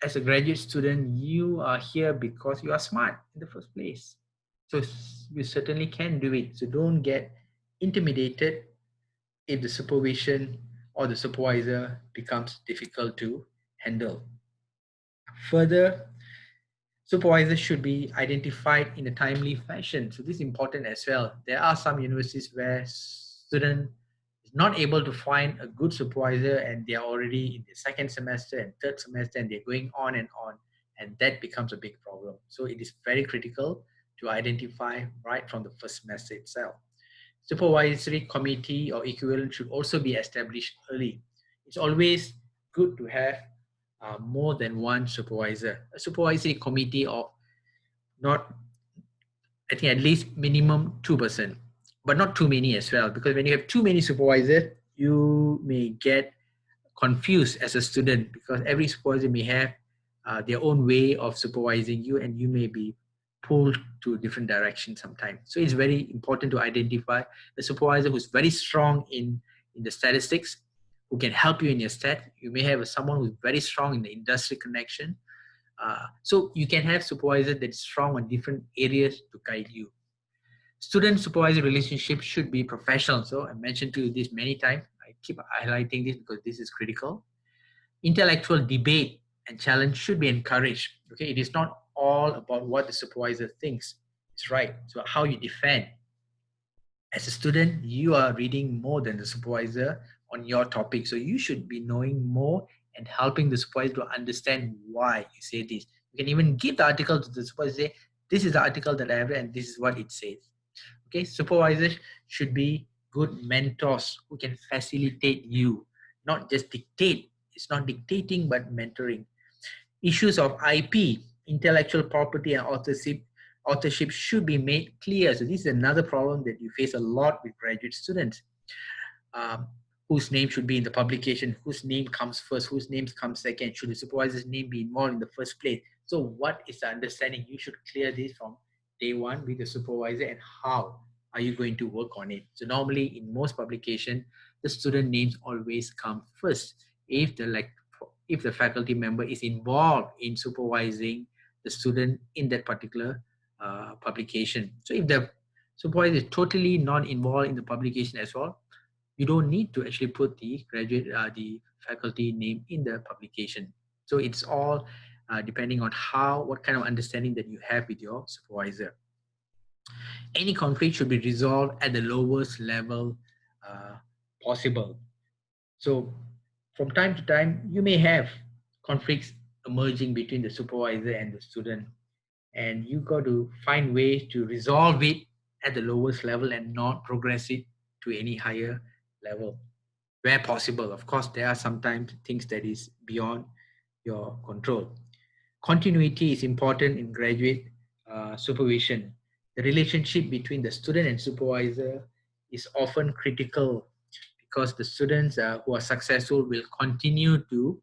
as a graduate student, you are here because you are smart in the first place. So you certainly can do it. So don't get intimidated if the supervision or the supervisor becomes difficult to handle. Further, supervisors should be identified in a timely fashion. So this is important as well. There are some universities where student is not able to find a good supervisor and they are already in the second semester and third semester and they're going on, and that becomes a big problem. So it is very critical to identify right from the first semester itself. Supervisory committee or equivalent should also be established early. It's always good to have more than one supervisor. A supervisory committee of not, I think at least minimum 2%, but not too many as well, because when you have too many supervisors, you may get confused as a student because every supervisor may have their own way of supervising you and you may be pulled to different directions sometimes. So it's very important to identify a supervisor who's very strong in the statistics, who can help you in your stat. You may have someone who's very strong in the industry connection. So you can have supervisor that's strong on different areas to guide you. Student-supervisor relationship should be professional. So I mentioned to you this many times. I keep highlighting this because this is critical. Intellectual debate and challenge should be encouraged. Okay, it is not all about what the supervisor thinks. It's right. So how you defend. As a student, you are reading more than the supervisor on your topic. So you should be knowing more and helping the supervisor to understand why you say this. You can even give the article to the supervisor, say, this is the article that I have read and this is what it says. Okay, supervisors should be good mentors who can facilitate you, not just dictate. It's not dictating, but mentoring. Issues of IP, intellectual property and authorship should be made clear. So this is another problem that you face a lot with graduate students. Whose name should be in the publication, whose name comes first, whose name comes second, should the supervisor's name be involved in the first place? So what is the understanding? You should clear this from day one with the supervisor, and how are you going to work on it? So normally in most publication, the student names always come first. If the faculty member is involved in supervising the student in that particular publication. So if the supervisor is totally not involved in the publication as well, you don't need to actually put the the faculty name in the publication. So it's all depending on what kind of understanding that you have with your supervisor. Any conflict should be resolved at the lowest level possible. So from time to time, you may have conflicts emerging between the supervisor and the student, and you got to find ways to resolve it at the lowest level and not progress it to any higher level. where possible. Of course, there are sometimes things that is beyond your control. Continuity is important in graduate supervision. The relationship between the student and supervisor is often critical because the students who are successful will continue to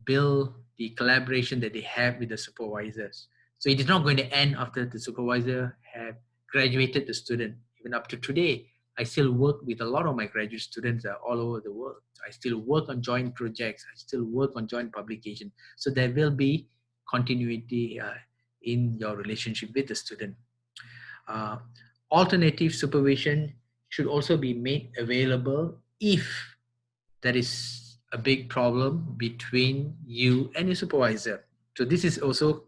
build the collaboration that they have with the supervisors. So it is not going to end after the supervisor have graduated the student. Even up to today, I still work with a lot of my graduate students all over the world. I still work on joint projects. I still work on joint publication. So there will be continuity in your relationship with the student. Uh, Alternative supervision should also be made available if there is a big problem between you and your supervisor. So this is also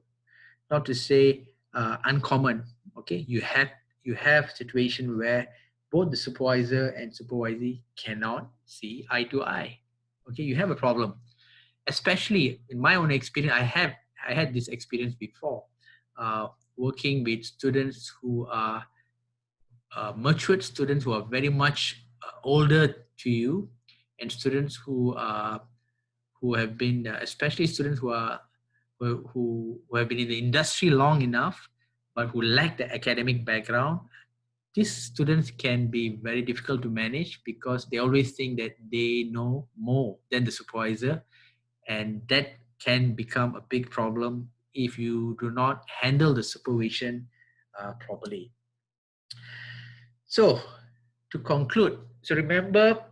not to say uncommon. Okay, you have situation where both the supervisor and supervisee cannot see eye to eye. Okay, you have a problem. Especially in my own experience, I had this experience before, working with students who are matured students who are very much older to you, and students who have been, especially students who have been in the industry long enough, but who lack the academic background. These students can be very difficult to manage because they always think that they know more than the supervisor, and that can become a big problem if you do not handle the supervision properly. So, to conclude, so remember,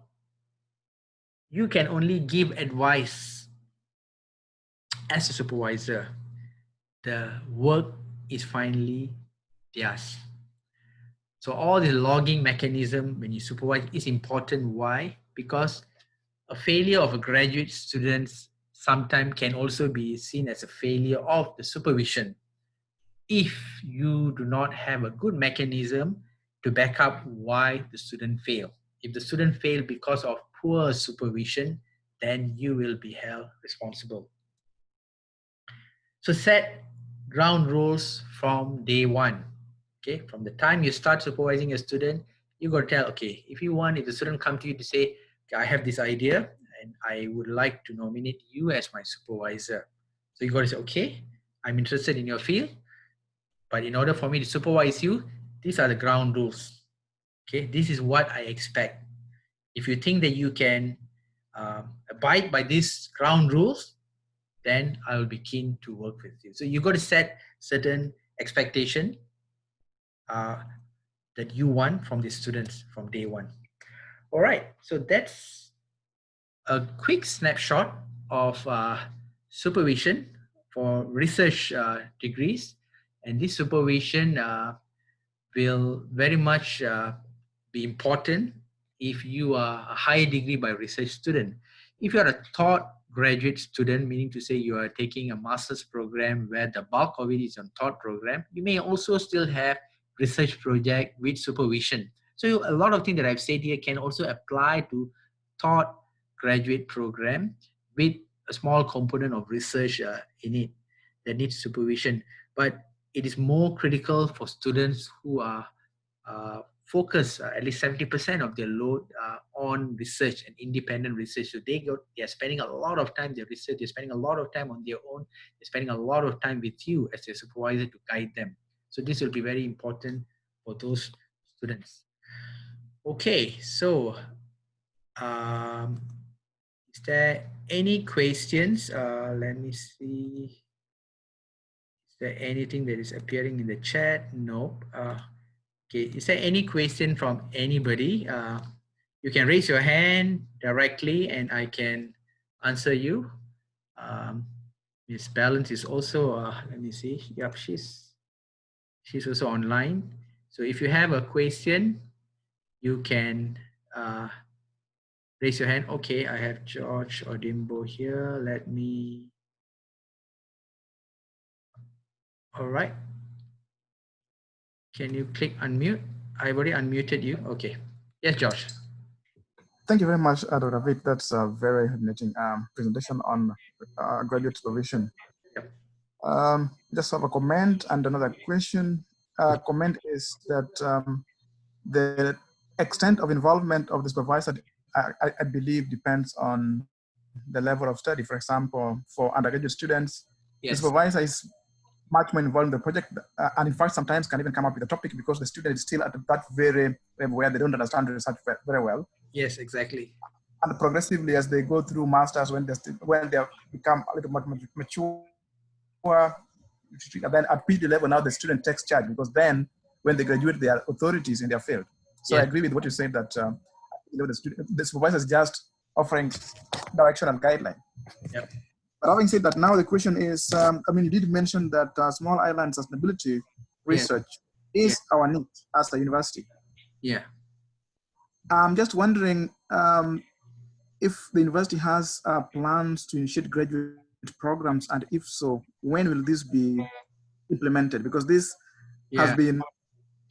you can only give advice as a supervisor. The work is finally theirs. So all the logging mechanism when you supervise is important. Why? Because a failure of a graduate student sometimes can also be seen as a failure of the supervision if you do not have a good mechanism to back up why the student failed. If the student failed because of poor supervision, then you will be held responsible. So set ground rules from day one. Okay, from the time you start supervising a student, you got to tell, okay, if the student come to you to say, okay, I have this idea and I would like to nominate you as my supervisor. So you got to say, okay, I'm interested in your field, but in order for me to supervise you, these are the ground rules. Okay, this is what I expect. If you think that you can abide by these ground rules, then I will be keen to work with you. So you got to set certain expectation that you want from the students from day one. All right, so that's a quick snapshot of supervision for research degrees, and this supervision will very much be important if you are a higher degree by research student. If you are a thought graduate student, meaning to say you are taking a master's program where the bulk of it is on thought program, you may also still have research project with supervision. So a lot of things that I've said here can also apply to thought graduate program with a small component of research in it that needs supervision. But it is more critical for students who are focus at least 70% of their load on research and independent research. So they are spending a lot of time, their research, they're spending a lot of time on their own, they're spending a lot of time with you as their supervisor to guide them. So this will be very important for those students. Okay, so is there any questions? Let me see. Is there anything that is appearing in the chat? Nope. Okay, is there any question from anybody? You can raise your hand directly and I can answer you. Miss Ballance is also, let me see. Yep, she's also online. So if you have a question, you can raise your hand. Okay, I have George Odimbo here. Let me, all right. Can you click unmute? I've already unmuted you. Okay. Yes, Josh. Thank you very much, Dr. David. That's a very illuminating presentation on graduate supervision. Yep. Just have a comment and another question. Comment is that the extent of involvement of the supervisor I believe depends on the level of study. For example, for undergraduate students, the Yes. supervisor is much more involved in the project, and in fact, sometimes can even come up with a topic because the student is still at that very level where they don't understand research very well. Yes, exactly. And progressively, as they go through masters, when they become a little more mature, and then at PhD level, now the student takes charge, because then when they graduate, they are authorities in their field. So I Yes. agree with what you said, that the supervisor is just offering direction and guideline. Yep. But having said that, now the question is, I mean, you did mention that small island sustainability Yeah. research Yeah. is our need as a university. Yeah. I'm just wondering if the university has plans to initiate graduate programs, and if so, when will this be implemented? Because this has Yeah. been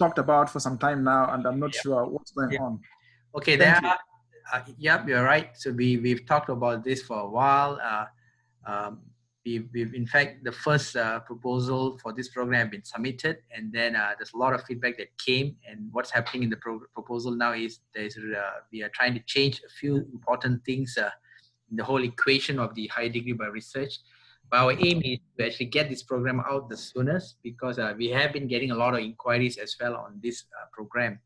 talked about for some time now, and I'm not Yep. sure what's going Yep. on. Okay, Thank there you. are, yep, you're right. So we've talked about this for a while. We've in fact, the first proposal for this program have been submitted, and then there's a lot of feedback that came. And what's happening in the proposal now is we are trying to change a few important things in the whole equation of the high degree by research. But our aim is to actually get this program out the soonest, because we have been getting a lot of inquiries as well on this program.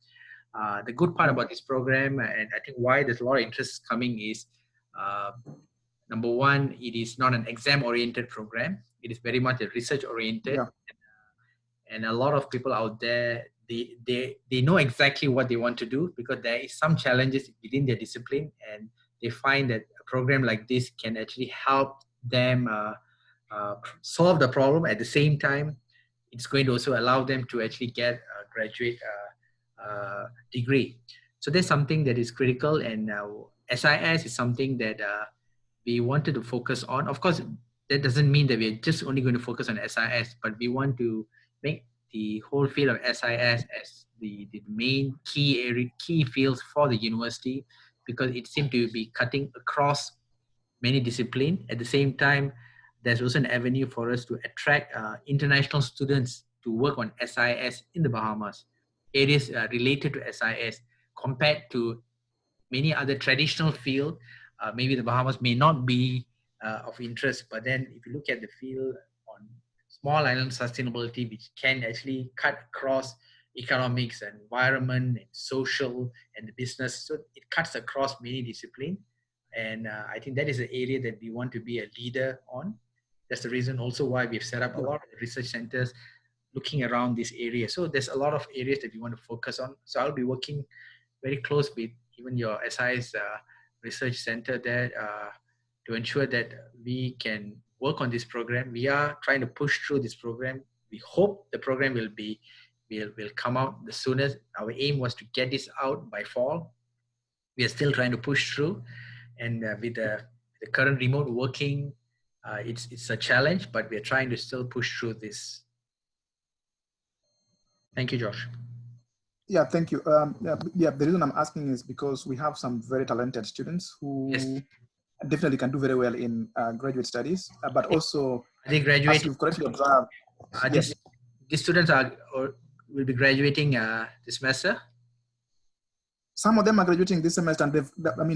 The good part about this program, and I think why there's a lot of interest coming, is number one, it is not an exam-oriented program. It is very much a research-oriented. Yeah. And a lot of people out there, they know exactly what they want to do, because there is some challenges within their discipline, and they find that a program like this can actually help them solve the problem. At the same time, it's going to also allow them to actually get a graduate degree. So there's something that is critical, and SIS is something that we wanted to focus on. Of course, that doesn't mean that we're just only going to focus on SIS, but we want to make the whole field of SIS as the main key fields for the university, because it seemed to be cutting across many disciplines. At the same time, there's also an avenue for us to attract international students to work on SIS in the Bahamas, areas related to SIS, compared to many other traditional fields. Maybe the Bahamas may not be of interest, but then if you look at the field on small island sustainability, which can actually cut across economics and environment and social and the business, so it cuts across many disciplines. And I think that is an area that we want to be a leader on. That's the reason also why we've set up a lot of research centers looking around this area. So there's a lot of areas that we want to focus on. So I'll be working very close with even your SI's research center there to ensure that we can work on this program. We are trying to push through this program. We hope the program will come out the soonest. Our aim was to get this out by fall. We are still trying to push through, and with the current remote working, it's a challenge, but we are trying to still push through this. Thank you, Josh. Yeah, thank you. The reason I'm asking is because we have some very talented students who definitely can do very well in graduate studies, but also, are they graduating? as you've correctly observed, yes. These students will be graduating this semester? Some of them are graduating this semester, and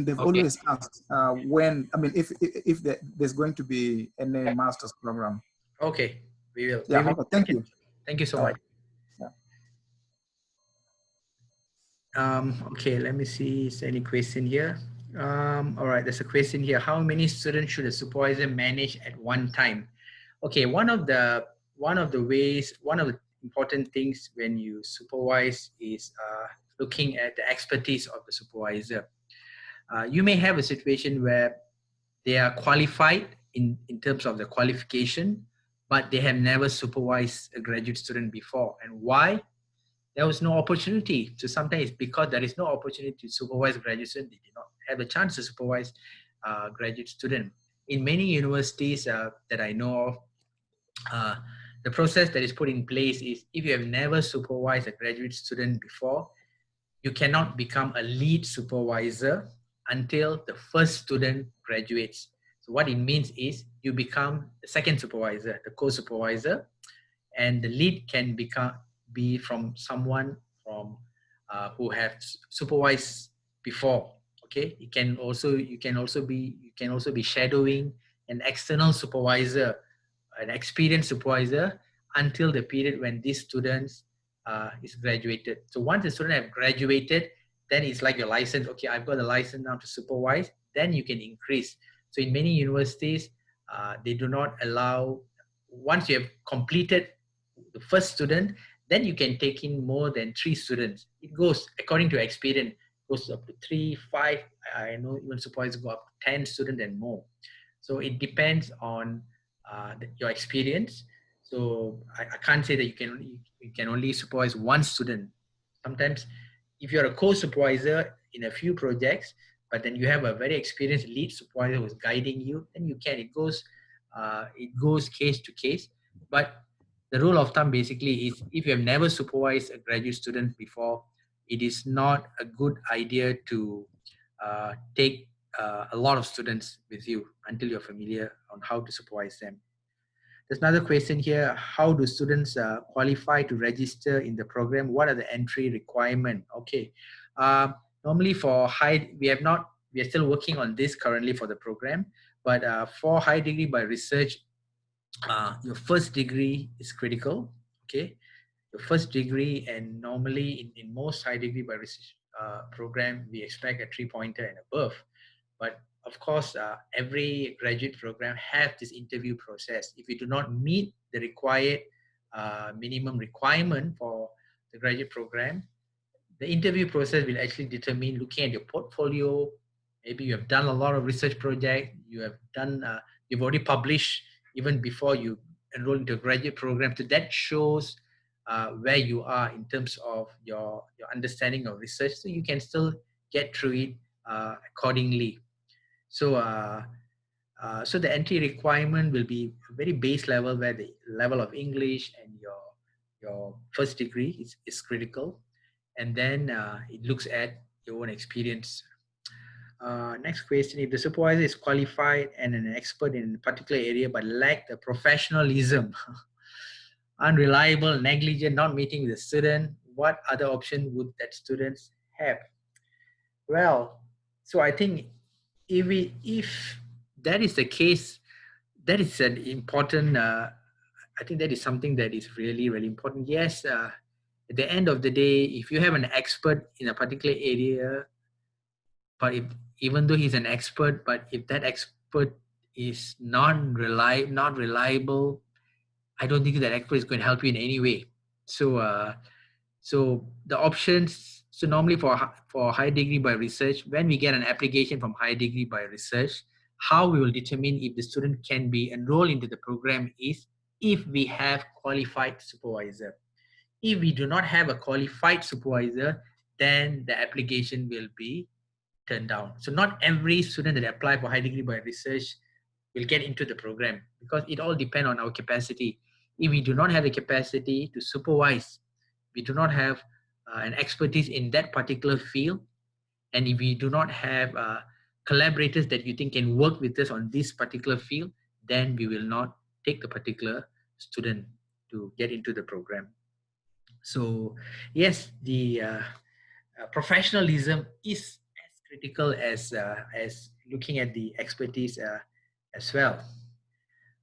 they've always asked when, if there's going to be any master's program. Okay, we will. Yeah, okay, thank you. Thank you so much. Okay, let me see. Is there any question here? All right, there's a question here. How many students should a supervisor manage at one time? Okay, one of the important things when you supervise is looking at the expertise of the supervisor. You may have a situation where they are qualified in terms of the qualification, but they have never supervised a graduate student before. And why? There was no opportunity. So sometimes because there is no opportunity to supervise graduate students, they did not have a chance to supervise graduate student. In many universities that I know of, the process that is put in place is, if you have never supervised a graduate student before, you cannot become a lead supervisor until the first student graduates. So what it means is you become the second supervisor, the co-supervisor, and the lead can be from someone who have supervised before. Okay, you can also be shadowing an external supervisor, an experienced supervisor, until the period when these students is graduated. So once the student have graduated, then it's like your license. Okay, I've got a license now to supervise. Then you can increase. So in many universities, they do not allow, once you have completed the first student, then you can take in more than 3 students. It goes according to experience, goes up to 3, 5. I know even supervisors go up to 10 students and more. So it depends on your experience. So I can't say that you can only supervise one student. Sometimes if you're a co-supervisor in a few projects, but then you have a very experienced lead supervisor who's guiding you, then you can. It goes case to case. But the rule of thumb basically is, if you have never supervised a graduate student before, it is not a good idea to take a lot of students with you until you're familiar on how to supervise them. There's another question here. How do students qualify to register in the program? What are the entry requirements? Okay. Normally for we are still working on this currently for the program, but for high degree by research, your first degree is critical. Okay. Your first degree, and normally in most high degree by research program, we expect a 3-pointer and above. But of course, every graduate program have this interview process. If you do not meet the required minimum requirement for the graduate program, the interview process will actually determine, looking at your portfolio. Maybe you have done a lot of research project. You've already published even before you enroll into a graduate program. So that shows where you are in terms of your understanding of research. So you can still get through it accordingly. So, so the entry requirement will be a very base level, where the level of English and your first degree is critical, and then it looks at your own experience. Next question: if the supervisor is qualified and an expert in a particular area but lack the professionalism, unreliable, negligent, not meeting with the student, what other option would that students have? Well, so I think if that is the case, that is an important. I think that is something that is really, really important. Yes, at the end of the day, if you have an expert in a particular area, but if, even though he's an expert, but if that expert is not reliable, I don't think that expert is going to help you in any way. So, so the options. So normally for high degree by research, when we get an application from high degree by research, how we will determine if the student can be enrolled into the program is if we have qualified supervisor. If we do not have a qualified supervisor, then the application will be turned down. So not every student that apply for high degree by research will get into the program, because it all depends on our capacity. If we do not have the capacity to supervise, we do not have an expertise in that particular field, and if we do not have collaborators that you think can work with us on this particular field, then we will not take the particular student to get into the program. So yes, the professionalism is as critical as looking at the expertise as well.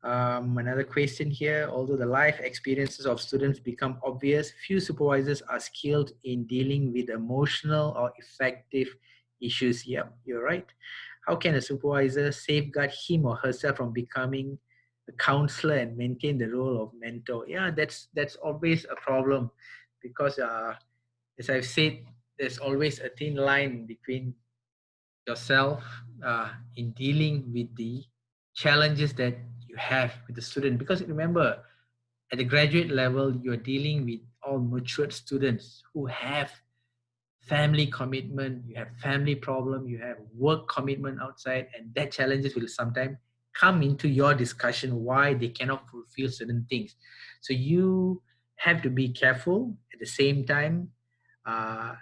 Another question here: although the life experiences of students become obvious, few supervisors are skilled in dealing with emotional or effective issues. Yeah, you're right. How can a supervisor safeguard him or herself from becoming a counselor and maintain the role of mentor? Yeah, that's always a problem, because as I've said, there's always a thin line between yourself in dealing with the challenges that you have with the student. Because remember, at the graduate level, you're dealing with all matured students who have family commitment, you have family problem, you have work commitment outside, and that challenges will sometimes come into your discussion why they cannot fulfill certain things. So you have to be careful. At the same time, uh,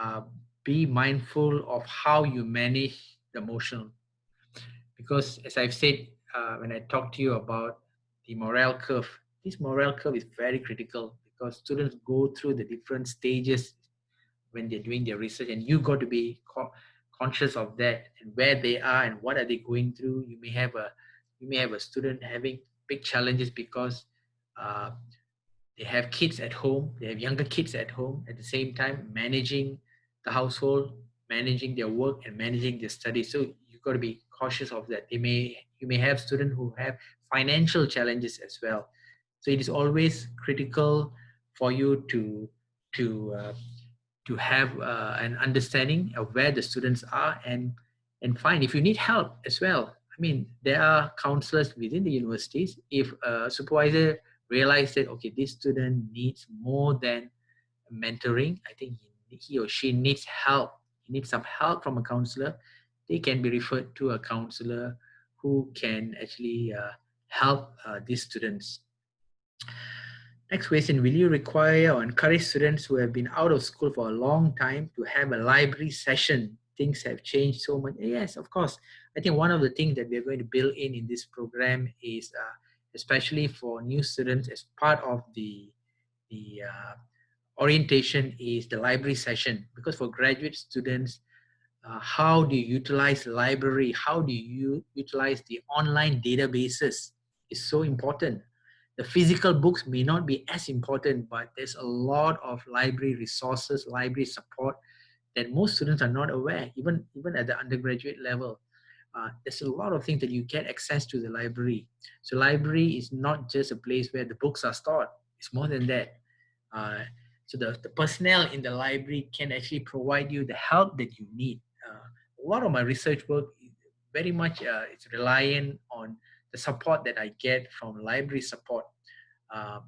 uh, be mindful of how you manage the emotional, because as I've said, when I talk to you about the morale curve, this morale curve is very critical, because students go through the different stages when they're doing their research, and you got to be conscious of that and where they are and what are they going through. You may have a student having big challenges because they have kids at home, they have younger kids at home, at the same time managing the household, managing their work and managing their studies. So you've got to be cautious of that. You may have students who have financial challenges as well. So it is always critical for you to to have an understanding of where the students are, and find if you need help as well. I mean, there are counselors within the universities. If a supervisor realize that, okay, this student needs more than mentoring, I think he or she needs help, he needs some help from a counselor, they can be referred to a counselor who can actually help these students. Next question, will you require or encourage students who have been out of school for a long time to have a library session? Things have changed so much. Yes, of course. I think one of the things that we're going to build in this program is, especially for new students, as part of the orientation, is the library session. Because for graduate students, how do you utilize the library? How do you utilize the online databases is so important. The physical books may not be as important, but there's a lot of library resources, library support that most students are not aware, even at the undergraduate level. There's a lot of things that you get access to the library. So library is not just a place where the books are stored. It's more than that. So the personnel in the library can actually provide you the help that you need. A lot of my research work very much it's reliant on the support that I get from library support.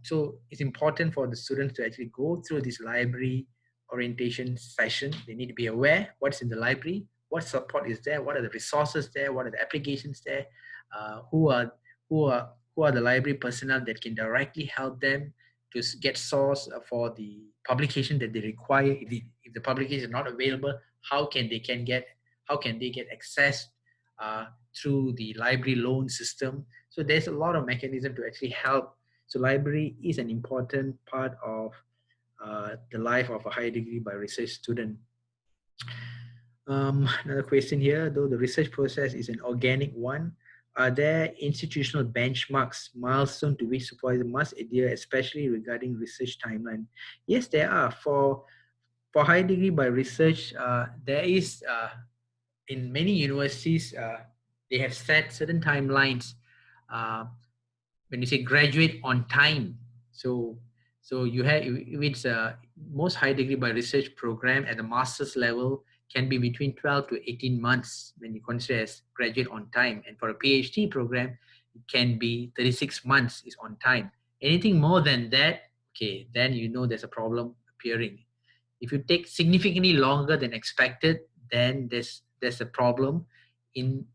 So it's important for the students to actually go through this library orientation session. They need to be aware what's in the library, what support is there, what are the resources there, what are the applications there, who are who are who are the library personnel that can directly help them to get source for the publication that they require. If the publication is not available, how can they get access uh, through the library loan system? So there's a lot of mechanism to actually help. So library is an important part of the life of a higher degree by research student. Another question here, though the research process is an organic one, are there institutional benchmarks, milestone to which supervisor must adhere, especially regarding research timeline? Yes, there are. For high degree by research, there is, in many universities, they have set certain timelines. Uh, when you say graduate on time, so you have, if it's a most high degree by research program at the master's level, can be between 12 to 18 months when you consider as graduate on time. And for a PhD program, it can be 36 months is on time. Anything more than that, okay, then you know there's a problem appearing. If you take significantly longer than expected, then there's a problem.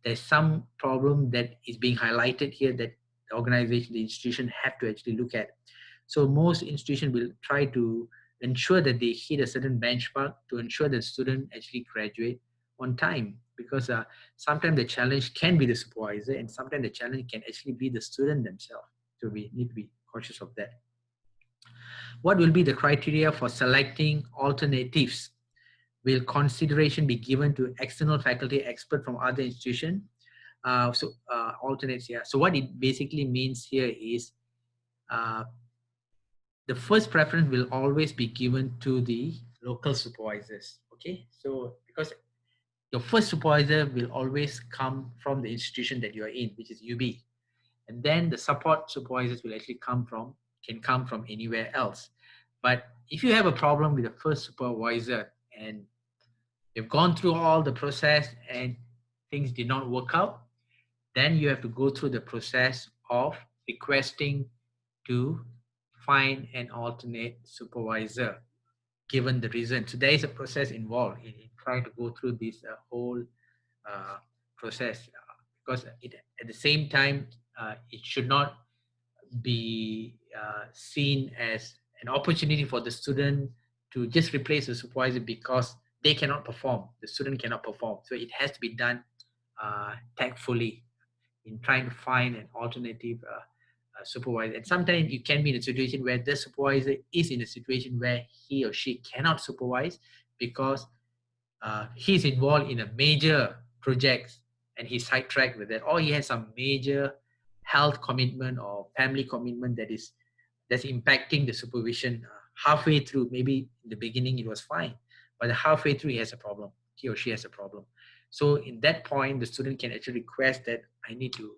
There's some problem that is being highlighted here that the organization, the institution have to actually look at. So most institutions will try to ensure that they hit a certain benchmark to ensure that the student actually graduate on time, because sometimes the challenge can be the supervisor and sometimes the challenge can actually be the student themselves. So we need to be cautious of that. What will be the criteria for selecting alternatives? Will consideration be given to external faculty expert from other institutions? Alternates here. So what it basically means here is the first preference will always be given to the local supervisors. Okay, so because your first supervisor will always come from the institution that you are in, which is UB, and then the support supervisors will actually can come from anywhere else. But if you have a problem with the first supervisor and you've gone through all the process and things did not work out, then you have to go through the process of requesting to find an alternate supervisor given the reason. So there is a process involved in trying to go through this whole process, because at the same time, it should not be seen as an opportunity for the student to just replace the supervisor because they cannot perform, the student cannot perform. So it has to be done tactfully in trying to find an alternative supervisor. And sometimes you can be in a situation where the supervisor is in a situation where he or she cannot supervise because he's involved in a major project and he's sidetracked with it, or he has some major health commitment or family commitment that's impacting the supervision halfway through. Maybe in the beginning it was fine, but halfway through he or she has a problem. So in that point, the student can actually request that I need to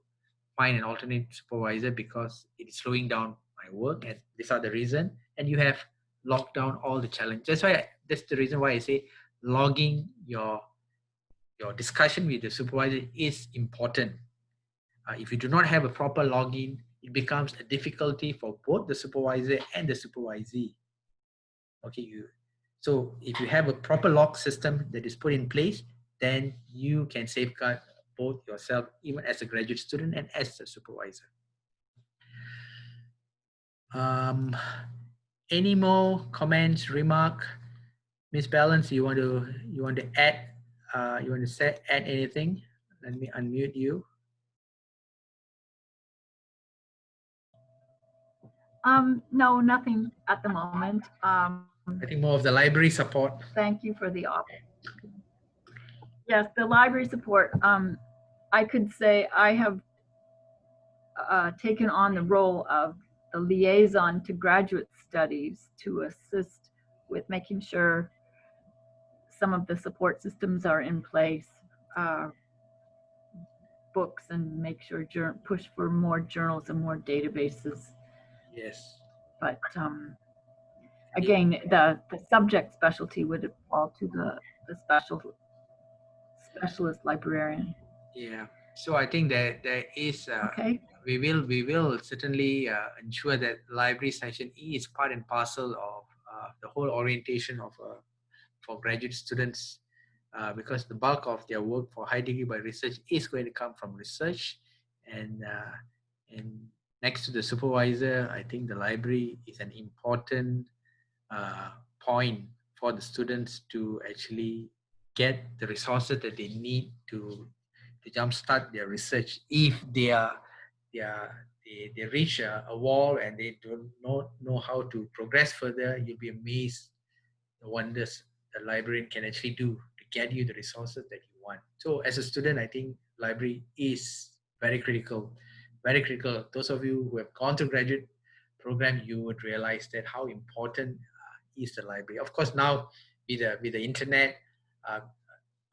find an alternate supervisor because it is slowing down my work, and these are the reason. And you have locked down all the challenges. That's the reason why I say logging your discussion with the supervisor is important. If you do not have a proper login, it becomes a difficulty for both the supervisor and the supervisee. Okay, so if you have a proper log system that is put in place, then you can safeguard both yourself, even as a graduate student and as a supervisor. Any more comments, remark? Miss Ballance, you want to add? You want to add anything? Let me unmute you. No, nothing at the moment. I think more of the library support. Thank you for the offer. Yes, the library support. I could say I have taken on the role of the liaison to graduate studies to assist with making sure some of the support systems are in place, books, and make sure push for more journals and more databases. Yes. But again, the subject specialty would fall to the specialist librarian. Yeah. So I think that there is. Okay. We will certainly ensure that library session is part and parcel of the whole orientation of for graduate students, because the bulk of their work for high degree by research is going to come from research, and next to the supervisor, I think the library is an important point for the students to actually get the resources that they need to jumpstart their research. If they reach a wall and they do not know how to progress further, you'll be amazed the wonders the librarian can actually do to get you the resources that you want. So as a student, I think library is very critical, very critical. Those of you who have gone through graduate program, you would realize that how important is the library. Of course, now with the internet, a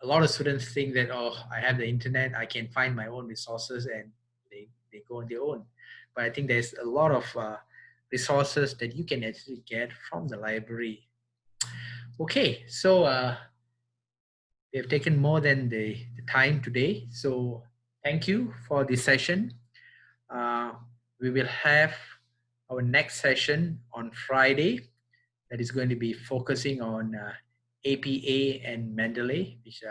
lot of students think that, oh, I have the internet, I can find my own resources, and they go on their own. But I think there's a lot of resources that you can actually get from the library. Okay, so we have taken more than the time today. So thank you for this session. We will have our next session on Friday that is going to be focusing on APA and Mendeley, which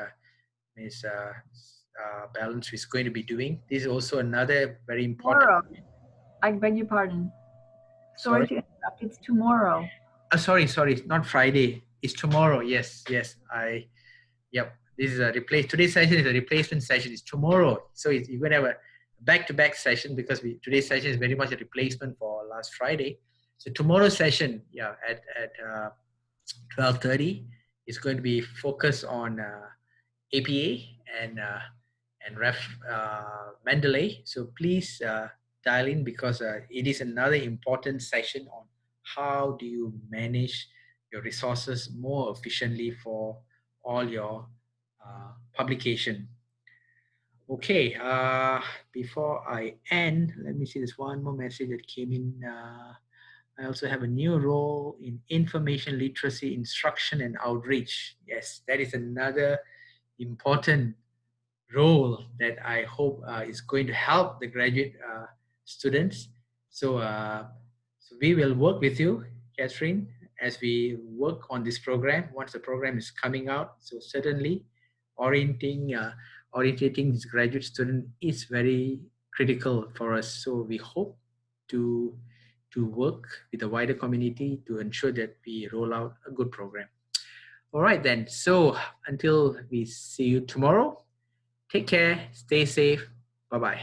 Ms. Ballance is going to be doing. This is also another very important. Tomorrow. I beg your pardon. Sorry to interrupt. It's tomorrow. Sorry, not Friday. It's tomorrow. Yes. Yep. This is a today's session is a replacement session. It's tomorrow. So you're going to have a back-to-back session because today's session is very much a replacement for last Friday. So tomorrow's session, at 12:30 is going to be focused on APA and Mendeley. So please dial in because it is another important session on how do you manage your resources more efficiently for all your publication. Okay, before I end, let me see, there's one more message that came in. I also have a new role in information literacy, instruction, and outreach. Yes, that is another important role that I hope is going to help the graduate students. So, so we will work with you, Catherine, as we work on this program once the program is coming out. So certainly orientating this graduate student is very critical for us. So we hope to work with the wider community to ensure that we roll out a good program. All right then, so until we see you tomorrow, take care, stay safe, bye-bye.